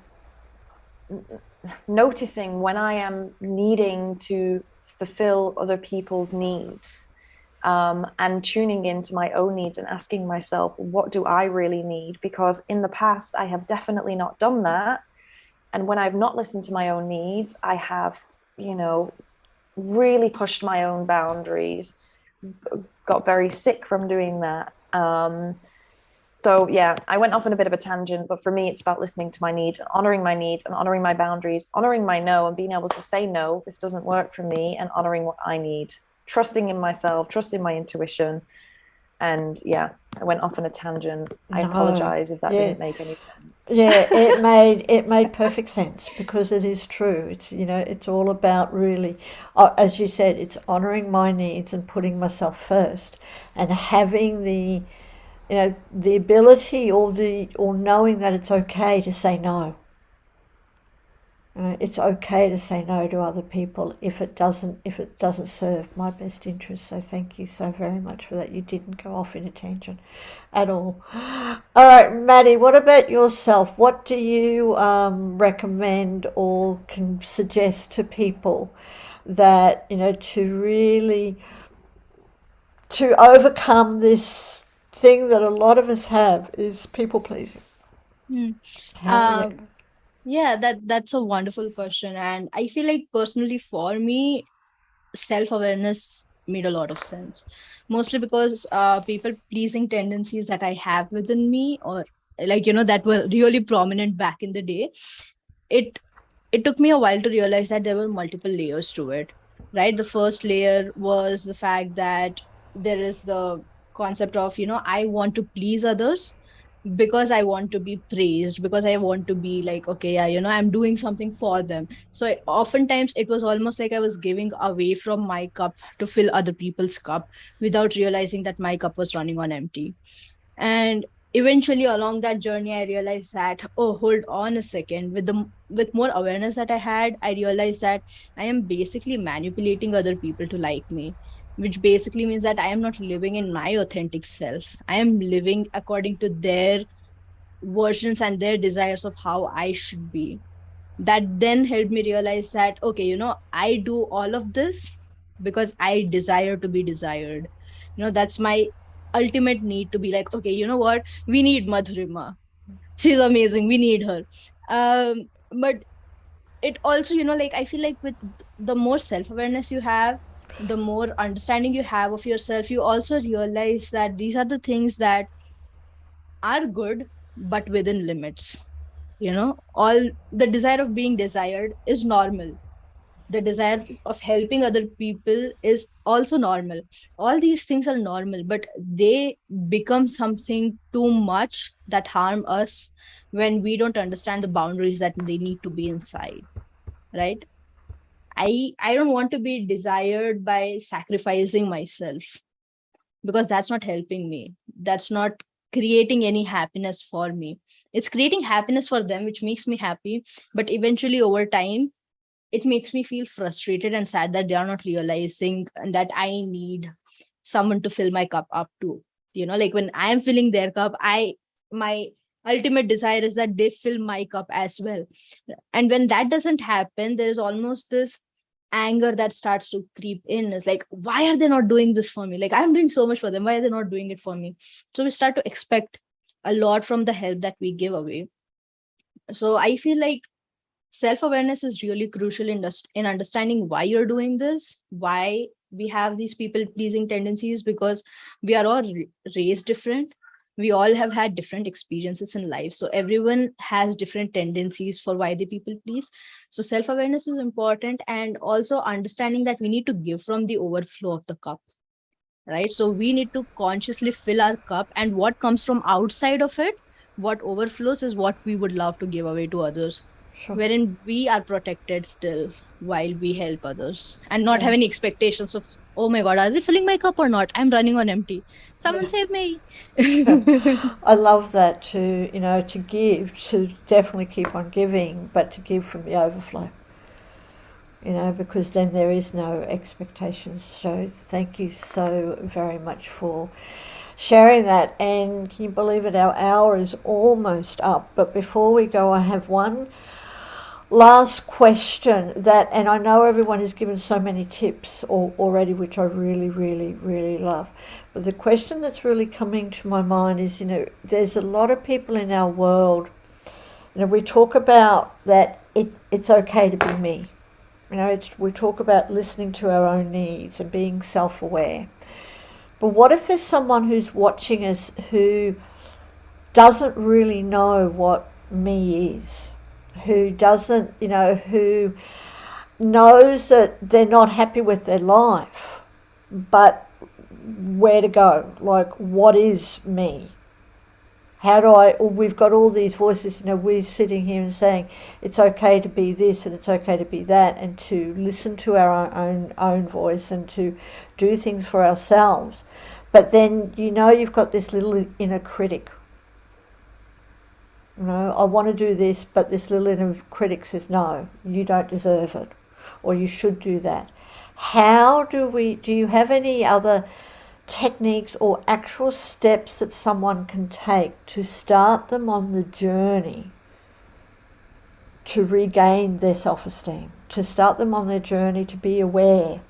Speaker 3: noticing when I am needing to fulfill other people's needs, and tuning into my own needs and asking myself, what do I really need? Because in the past, I have definitely not done that. And when I've not listened to my own needs, I have, really pushed my own boundaries, got very sick from doing that. So yeah, I went off on a bit of a tangent, but for me, it's about listening to my needs, honoring my needs and honoring my boundaries, honoring my no and being able to say, no, this doesn't work for me, and honoring what I need, trusting in myself, trusting my intuition. And yeah, I went off on a tangent. I apologize if that didn't make any sense.
Speaker 1: Yeah, it made perfect sense, because it is true. It's, it's all about really, as you said, it's honoring my needs and putting myself first, and having the the ability or knowing that it's okay to say no. It's okay to say no to other people if it doesn't serve my best interest. So thank you so very much for that. You didn't go off in a tangent at all. All right, Maddie, what about yourself? What do you recommend or can suggest to people that to overcome this thing that a lot of us have is people pleasing? How do we
Speaker 4: Yeah, that's a wonderful question. And I feel like personally for me, self-awareness made a lot of sense. Mostly because people pleasing tendencies that I have within me, or that were really prominent back in the day, it it took me a while to realize that there were multiple layers to it, right? The first layer was the fact that there is the concept of, I want to please others because I want to be praised, because I want to be like, okay, yeah, I'm doing something for them. So oftentimes it was almost like I was giving away from my cup to fill other people's cup without realizing that my cup was running on empty. And eventually along that journey, I realized that, oh, hold on a second. With more awareness that I had, I realized that I am basically manipulating other people to like me, which basically means that I am not living in my authentic self. I am living according to their versions and their desires of how I should be. That then helped me realize that, okay, I do all of this because I desire to be desired. That's my ultimate need, to be like, okay, you know what? We need Madhurima. She's amazing. We need her. But it also, like, I feel like with the more self-awareness you have, the more understanding you have of yourself, you also realize that these are the things that are good, but within limits. All the desire of being desired is normal. The desire of helping other people is also normal. All these things are normal, but they become something too much that harm us when we don't understand the boundaries that they need to be inside, right? I don't want to be desired by sacrificing myself, because that's not helping me. That's not creating any happiness for me. It's creating happiness for them, which makes me happy. But eventually, over time, it makes me feel frustrated and sad that they are not realizing that I need someone to fill my cup up too. Like when I am filling their cup, my ultimate desire is that they fill my cup as well. And when that doesn't happen, there is almost this anger that starts to creep in. It's like, why are they not doing this for me? Like, I'm doing so much for them. Why are they not doing it for me? So we start to expect a lot from the help that we give away. So I feel like self-awareness is really crucial in understanding why you're doing this, why we have these people pleasing tendencies, because we are all raised different. We all have had different experiences in life. So everyone has different tendencies for why they people please. So self-awareness is important, and also understanding that we need to give from the overflow of the cup, right? So we need to consciously fill our cup, and what comes from outside of it, what overflows, is what we would love to give away to others.
Speaker 1: Sure.
Speaker 4: Wherein we are protected still while we help others, and not have any expectations of, oh my God, are they filling my cup or not? I'm running on empty. Someone save me.
Speaker 1: I love that, to give, to definitely keep on giving, but to give from the overflow, because then there is no expectations. So thank you so very much for sharing that. And can you believe it, our hour is almost up. But before we go, I have one last question and I know everyone has given so many tips already, which I really, really, really love. But the question that's really coming to my mind is, there's a lot of people in our world, we talk about that it's okay to be me. We talk about listening to our own needs and being self-aware. But what if there's someone who's watching us who doesn't really know what me is? Who doesn't, who knows that they're not happy with their life, but where to go? Like, what is me? How do we've got all these voices, we're sitting here and saying it's okay to be this and it's okay to be that, and to listen to our own voice and to do things for ourselves. But then you've got this little inner critic. I want to do this, but this little inner critic says, no, you don't deserve it, or you should do that. Do you have any other techniques or actual steps that someone can take to start them on the journey to regain their self-esteem, to start them on their journey to be aware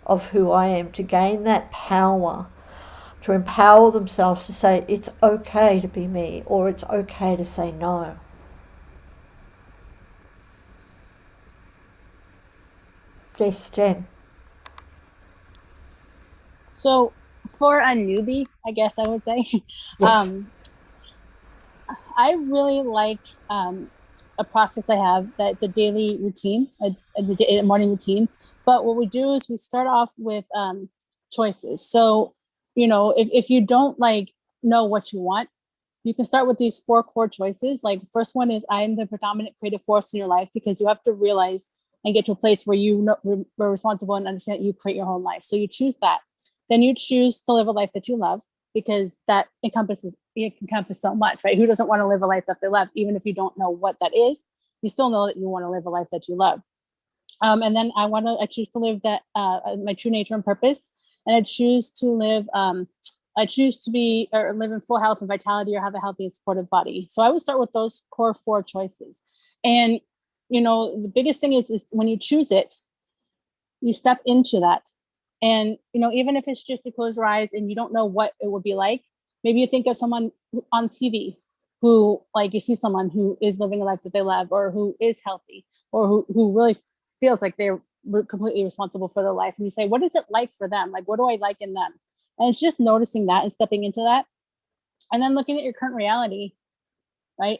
Speaker 1: of who I am, to gain that power, to empower themselves to say it's okay to be me, or it's okay to say no? Yes, Jen.
Speaker 2: So for a newbie, I guess I would say,
Speaker 1: Yes.
Speaker 2: I really like a process I have that's a daily routine, a morning routine. But what we do is we start off with choices. So, if you don't know what you want, you can start with these 4 core choices. Like the first one is, I'm the predominant creative force in your life, because you have to realize and get to a place where you're responsible and understand that you create your own life. So you choose that. Then you choose to live a life that you love, because that encompasses so much, right? Who doesn't want to live a life that they love? Even if you don't know what that is, you still know that you want to live a life that you love. And then I choose to live that my true nature and purpose, and I choose to live live in full health and vitality, or have a healthy and supportive body. So I would start with those core 4 choices. And the biggest thing is when you choose it, you step into that. And even if it's just to close your eyes and you don't know what it would be like, maybe you think of someone on TV who, you see someone who is living a life that they love, or who is healthy, or who really feels like they're completely responsible for their life. And you say, what is it like for them? What do I like in them? And it's just noticing that and stepping into that. And then looking at your current reality, right?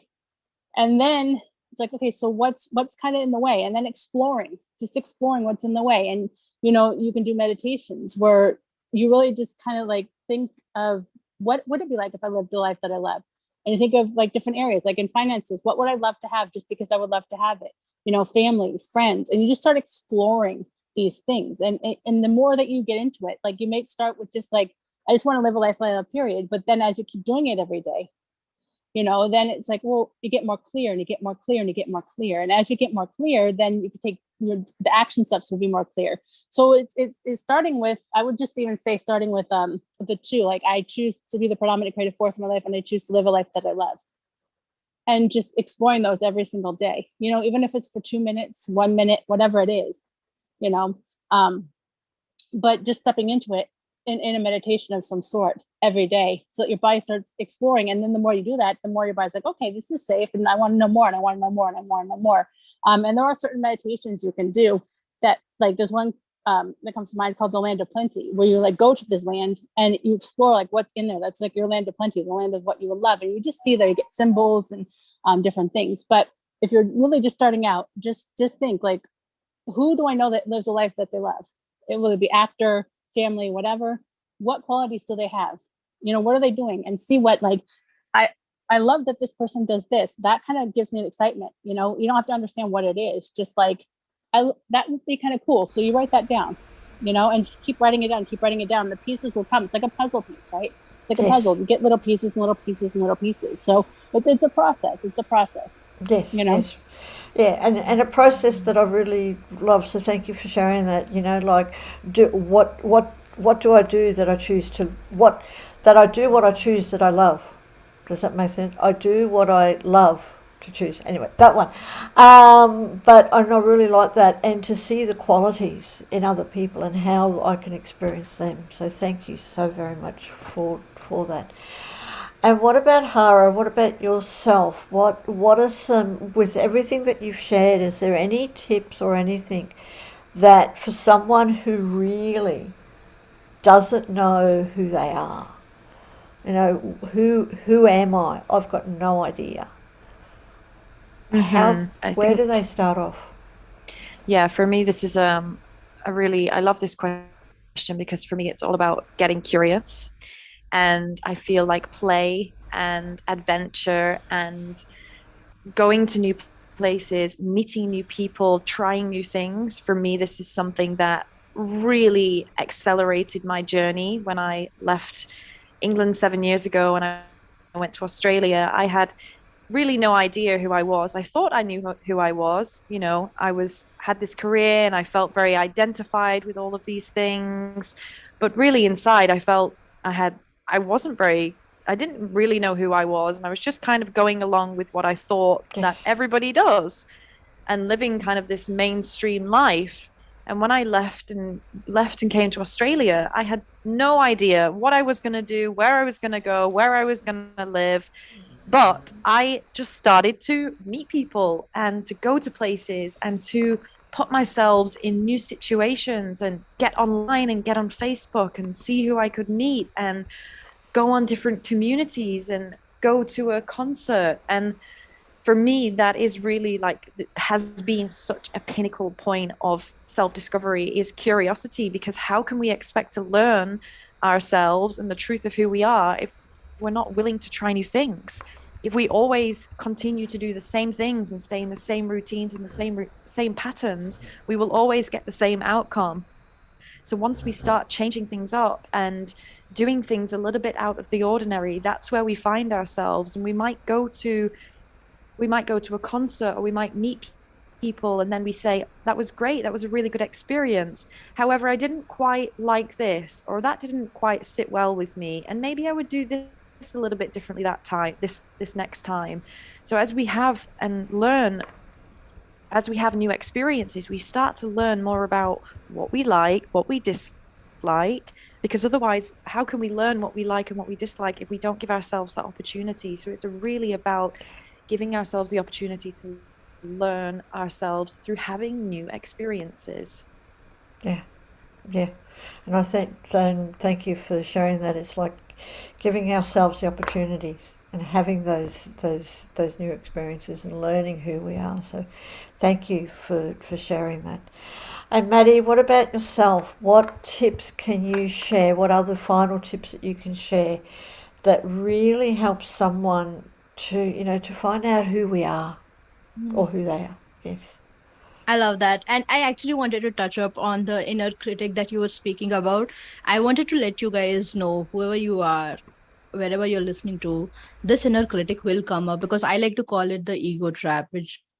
Speaker 2: And then it's like, okay, so what's kind of in the way? And then exploring what's in the way. And you can do meditations where you really just kind of think of, what would it be like if I lived the life that I love? And you think of different areas, like in finances, what would I love to have just because I would love to have it? Family, friends, and you just start exploring these things. And the more that you get into it, you may start with just I just want to live a life like that, period. But then as you keep doing it every day, then it's well, you get more clear, and you get more clear, and you get more clear. And as you get more clear, then you can take the action steps will be more clear. So it's starting with, I would just even say, starting with the 2, I choose to be the predominant creative force in my life, and I choose to live a life that I love. And just exploring those every single day, even if it's for 2 minutes, 1 minute, whatever it is, but just stepping into it in a meditation of some sort every day, so that your body starts exploring. And then the more you do that, the more your body's like, okay, this is safe, and I want to know more, and I want to know more, and I want to know more. And there are certain meditations you can do that, there's one that comes to mind called the land of plenty, where you go to this land and you explore what's in there. That's your land of plenty, the land of what you would love. And you just see there, you get symbols and different things. But if you're really just starting out, just think who do I know that lives a life that they love? It will be actor, family, whatever. What qualities do they have? What are they doing? And see what I love that this person does this. That kind of gives me an excitement. You don't have to understand what it is. Just that would be kind of cool. So you write that down, and just keep writing it down, The pieces will come. It's like a puzzle piece, right? It's like a puzzle. You get little pieces and little pieces and little pieces. So it's a process.
Speaker 1: Yes. Yes. Yeah, and a process that I really love. So thank you for sharing that. What do I do that I choose to what I choose that I love? Does that make sense? I do what I love to choose. Anyway, that one. But I really like that, and to see the qualities in other people and how I can experience them. So thank you so very much for that. And what about Hara? What about yourself? What are some, with everything that you've shared, is there any tips or anything that for someone who really doesn't know who they are? Who am I? I've got no idea. Where do they start off?
Speaker 3: Yeah, for me, this is I love this question, because for me, it's all about getting curious. And I feel like play and adventure and going to new places, meeting new people, trying new things. For me, this is something that really accelerated my journey when I left England 7 years ago and I went to Australia. I had really no idea who I was. I thought I knew who I was. You know, had this career and I felt very identified with all of these things. But really inside, I felt I wasn't very, I didn't really know who I was. And I was just kind of going along with what I thought that
Speaker 1: Yes.
Speaker 3: everybody does and living kind of this mainstream life. And when I left and came to Australia, I had no idea what I was going to do, where I was going to go, where I was going to live. But I just started to meet people and to go to places and to put myself in new situations and get online and get on Facebook and see who I could meet and go on different communities and go to a concert. And for me, that is really like, has been such a pinnacle point of self-discovery is curiosity, because how can we expect to learn ourselves and the truth of who we are if we're not willing to try new things? If we always continue to do the same things and stay in the same routines and the same patterns, we will always get the same outcome. So once we start changing things up and doing things a little bit out of the ordinary, that's where we find ourselves. And we might go to a concert, or we might meet people and then we say, that was great, that was a really good experience. However, I didn't quite like this, or that didn't quite sit well with me, and maybe I would do this a little bit differently that time, this next time. So as we have new experiences, we start to learn more about what we like, what we dislike, because otherwise, how can we learn what we like and what we dislike if we don't give ourselves that opportunity? So it's really about giving ourselves the opportunity to learn ourselves through having new experiences.
Speaker 1: Yeah. And I think, thank you for sharing that. It's like giving ourselves the opportunities and having those new experiences and learning who we are. So thank you for sharing that. And Maddie, what about yourself? What tips can you share? What other final tips that you can share that really helps someone to find out who we are or who they are? Yes.
Speaker 4: I love that. And I actually wanted to touch up on the inner critic that you were speaking about. I wanted to let you guys know, whoever you are, wherever you're listening to, this inner critic will come up, because I like to call it the ego trap,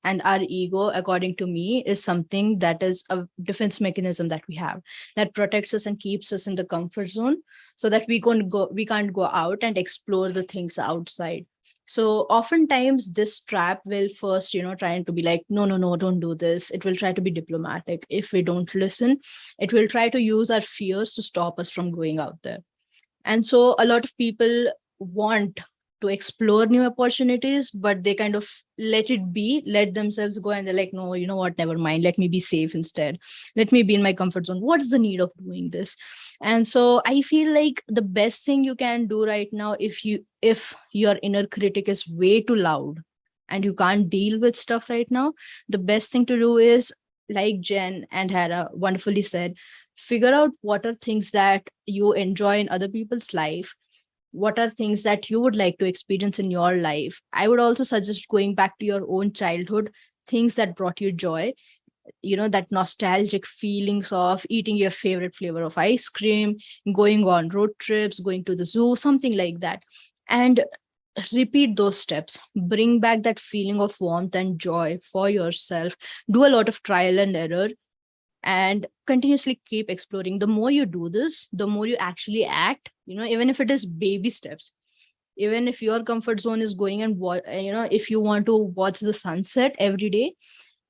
Speaker 4: and our ego, according to me, is something that is a defense mechanism that we have that protects us and keeps us in the comfort zone so that we can't go out and explore the things outside. So oftentimes this trap will first, trying to be like, no, don't do this. It will try to be diplomatic. If we don't listen, it will try to use our fears to stop us from going out there. And so a lot of people want to explore new opportunities, but they kind of let themselves go, and they're like, no, you know what, never mind, let me be safe instead, let me be in my comfort zone, what's the need of doing this? And so I feel like the best thing you can do right now, if your inner critic is way too loud and you can't deal with stuff right now, the best thing to do is, like Jen and Hera wonderfully said, figure out what are things that you enjoy in other people's life. What are things that you would like to experience in your life? I would also suggest going back to your own childhood, things that brought you joy, that nostalgic feelings of eating your favorite flavor of ice cream, going on road trips, going to the zoo, something like that. And repeat those steps. Bring back that feeling of warmth and joy for yourself. Do a lot of trial and error and continuously keep exploring. The more you do this, the more you actually act, even if it is baby steps. Even if your comfort zone is going and if you want to watch the sunset every day,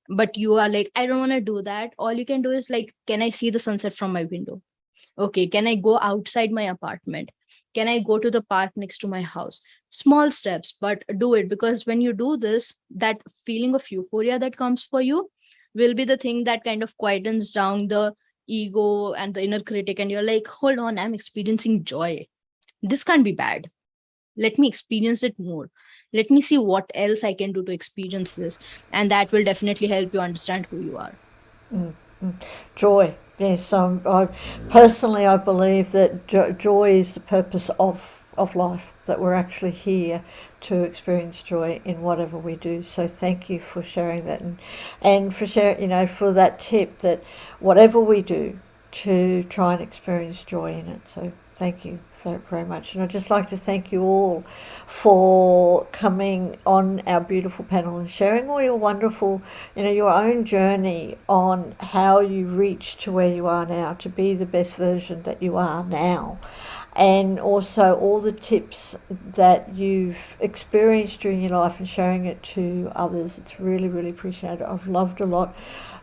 Speaker 4: but you are like, I don't want to do that, all you can do is like, can I see the sunset from my window? Okay, can I go outside my apartment? Can I go to the park next to my house? Small steps, but do it, because when you do this, that feeling of euphoria that comes for you will be the thing that kind of quietens down the ego and the inner critic, and you're like, hold on, I'm experiencing joy. This can't be bad. Let me experience it more. Let me see what else I can do to experience this. And that will definitely help you understand who you are.
Speaker 1: Joy. Yes, I personally, I believe that joy is the purpose of life, that we're actually here to experience joy in whatever we do. So thank you for sharing that, and for sharing, for that tip, that whatever we do, to try and experience joy in it. So thank you very much. And I'd just like to thank you all for coming on our beautiful panel and sharing all your wonderful, your own journey on how you reached to where you are now, to be the best version that you are now. And also all the tips that you've experienced during your life and sharing it to others. It's really, really appreciated. I've loved a lot.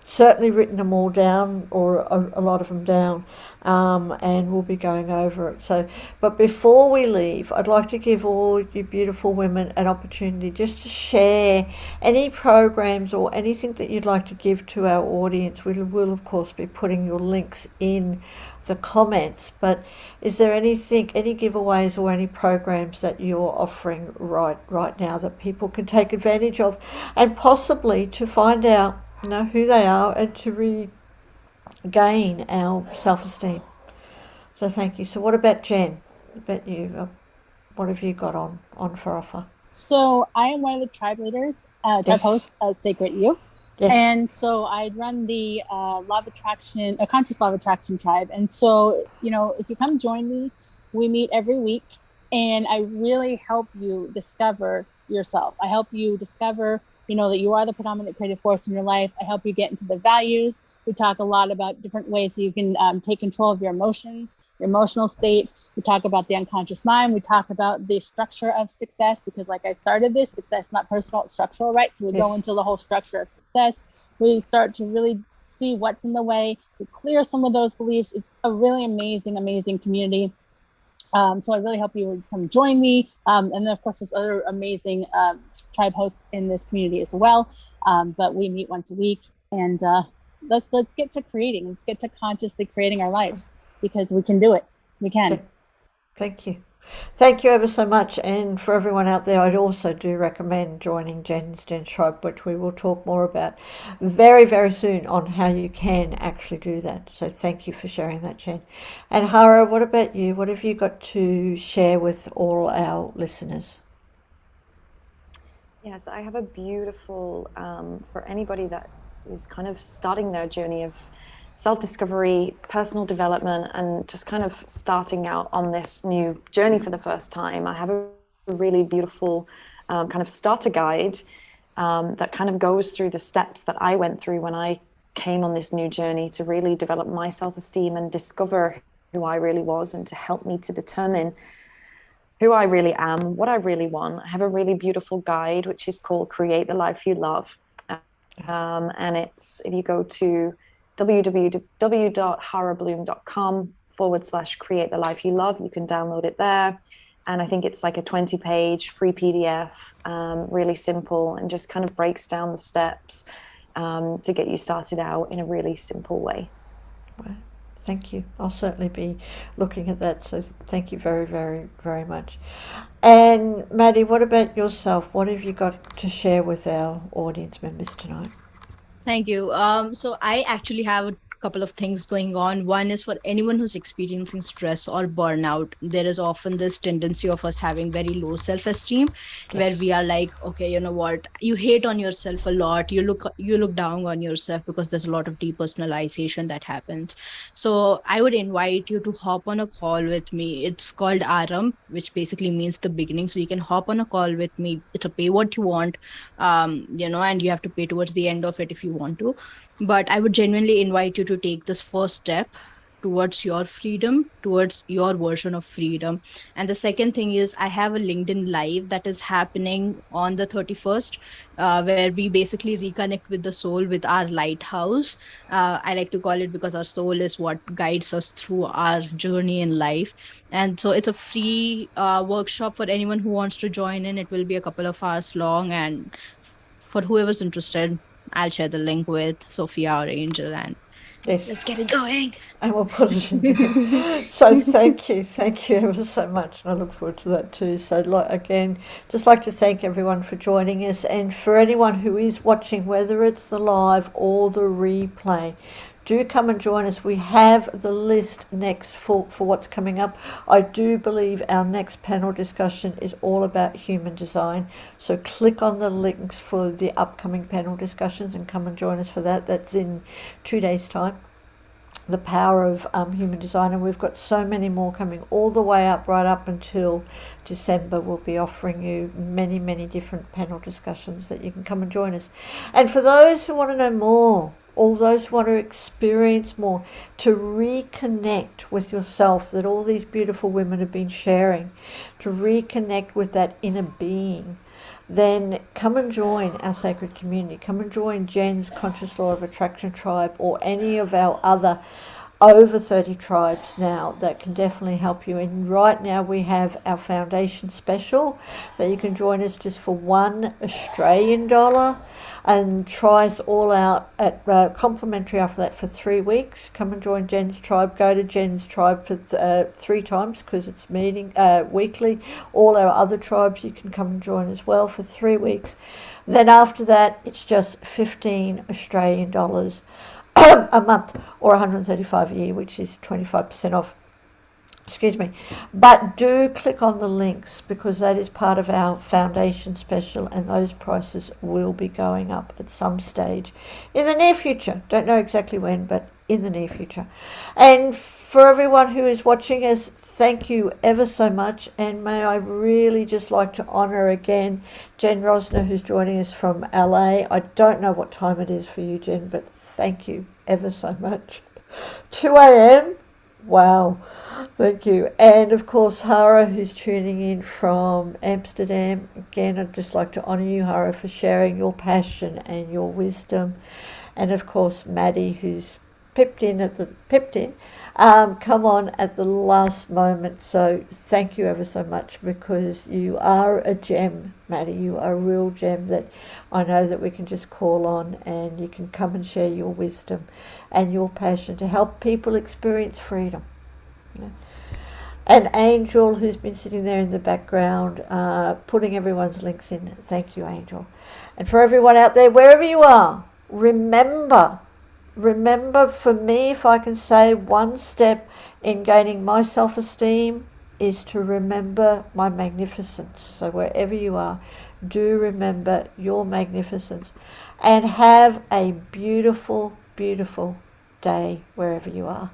Speaker 1: Certainly written them all down, or a lot of them down, and we'll be going over it. So, but before we leave, I'd like to give all you beautiful women an opportunity just to share any programs or anything that you'd like to give to our audience. We will, of course, be putting your links in the comments, but is there anything, any giveaways or any programs that you're offering right now that people can take advantage of, and possibly to find out who they are and to regain our self-esteem? So thank you. So what about Jen? About you, what have you got on for offer?
Speaker 2: So I am one of the tribe leaders, tribe hosts of Sacred You. Yes. And so I run the Law of Attraction, a conscious Law of Attraction tribe. And so, if you come join me, we meet every week, and I really help you discover yourself. I help you discover, that you are the predominant creative force in your life. I help you get into the values. We talk a lot about different ways that you can take control of your emotions, your emotional state. We talk about the unconscious mind. We talk about the structure of success, because like I started this, success, not personal, it's structural, right? So we go into the whole structure of success. We start to really see what's in the way. We clear some of those beliefs. It's a really amazing, amazing community. So I really hope you would come join me. And then, of course, there's other amazing tribe hosts in this community as well. But we meet once a week, and let's get to creating. Let's get to consciously creating our lives, because we can do it. We can.
Speaker 1: Thank you. Thank you ever so much. And for everyone out there, I'd also do recommend joining Jen's tribe, which we will talk more about very, very soon on how you can actually do that. So thank you for sharing that, Jen. And Hara, what about you? What have you got to share with all our listeners?
Speaker 3: Yes, I have a beautiful, for anybody that is kind of starting their journey of self-discovery, personal development, and just kind of starting out on this new journey for the first time. I have a really beautiful kind of starter guide that kind of goes through the steps that I went through when I came on this new journey to really develop my self-esteem and discover who I really was, and to help me to determine who I really am, what I really want. I have a really beautiful guide which is called Create the Life You Love, and it's, if you go to www.harabloom.com/create the life you love, you can download it there. And I think it's like a 20-page free PDF, really simple, and just kind of breaks down the steps to get you started out in a really simple way.
Speaker 1: Well, thank you. I'll certainly be looking at that. So thank you very, very, very much. And Maddie, what about yourself? What have you got to share with our audience members tonight?
Speaker 4: Thank you. So I actually have a couple of things going on. One is for anyone who's experiencing stress or burnout. There is often this tendency of us having very low self-esteem, where we are like, okay, you know what, you hate on yourself a lot. You look down on yourself because there's a lot of depersonalization that happens. So I would invite you to hop on a call with me. It's called Aram, which basically means the beginning. So you can hop on a call with me. It's a pay what you want, and you have to pay towards the end of it if you want to. But I would genuinely invite you to take this first step towards your freedom, towards your version of freedom. And the second thing is, I have a LinkedIn Live that is happening on the 31st, where we basically reconnect with the soul, with our lighthouse. I like to call it because our soul is what guides us through our journey in life. And so it's a free workshop for anyone who wants to join in. It will be a couple of hours long. And for whoever's interested, I'll share the link with Sophia or Angel, and let's get it going.
Speaker 1: And we'll put it in there. So thank you ever so much, and I look forward to that too. So again, just like to thank everyone for joining us, and for anyone who is watching, whether it's the live or the replay, do come and join us. We have the list next for what's coming up. I do believe our next panel discussion is all about human design. So click on the links for the upcoming panel discussions and come and join us for that. That's in 2 days' time. the power of human design, and we've got so many more coming all the way up, right up until December. We'll be offering you many different panel discussions that you can come and join us. And for those who want to know more, all those who want to experience more, to reconnect with yourself that all these beautiful women have been sharing, to reconnect with that inner being, then come and join our sacred community. Come and join Jen's Conscious Law of Attraction tribe, or any of our other over 30 tribes now that can definitely help you. And right now we have our foundation special that you can join us just for $1 Australian, and try us all out at complimentary after that for 3 weeks. Come and join Jen's tribe. Go to Jen's tribe for 3 times because it's meeting weekly. All our other tribes you can come and join as well for 3 weeks. Then after that it's just $15 Australian a month, or 135 a year, which is 25% off. Excuse me. But do click on the links, because that is part of our foundation special, and those prices will be going up at some stage in the near future. Don't know exactly when, but in the near future. And for everyone who is watching us, thank you ever so much. And may I really just like to honour again Jen Rosner, who's joining us from LA. I don't know what time it is for you, Jen, but thank you ever so much. 2 a.m. Wow. Thank you. And of course, Hara, who's tuning in from Amsterdam. Again, I'd just like to honour you, Hara, for sharing your passion and your wisdom. And of course, Maddie, who's come on at the last moment. So thank you ever so much, because you are a gem, Maddie. You are a real gem that I know that we can just call on, and you can come and share your wisdom and your passion to help people experience freedom. Yeah. And Angel, who's been sitting there in the background, putting everyone's links in. Thank you, Angel. And for everyone out there, wherever you are, remember, for me, if I can say one step in gaining my self-esteem, is to remember my magnificence. So wherever you are, do remember your magnificence, and have a beautiful, beautiful day wherever you are.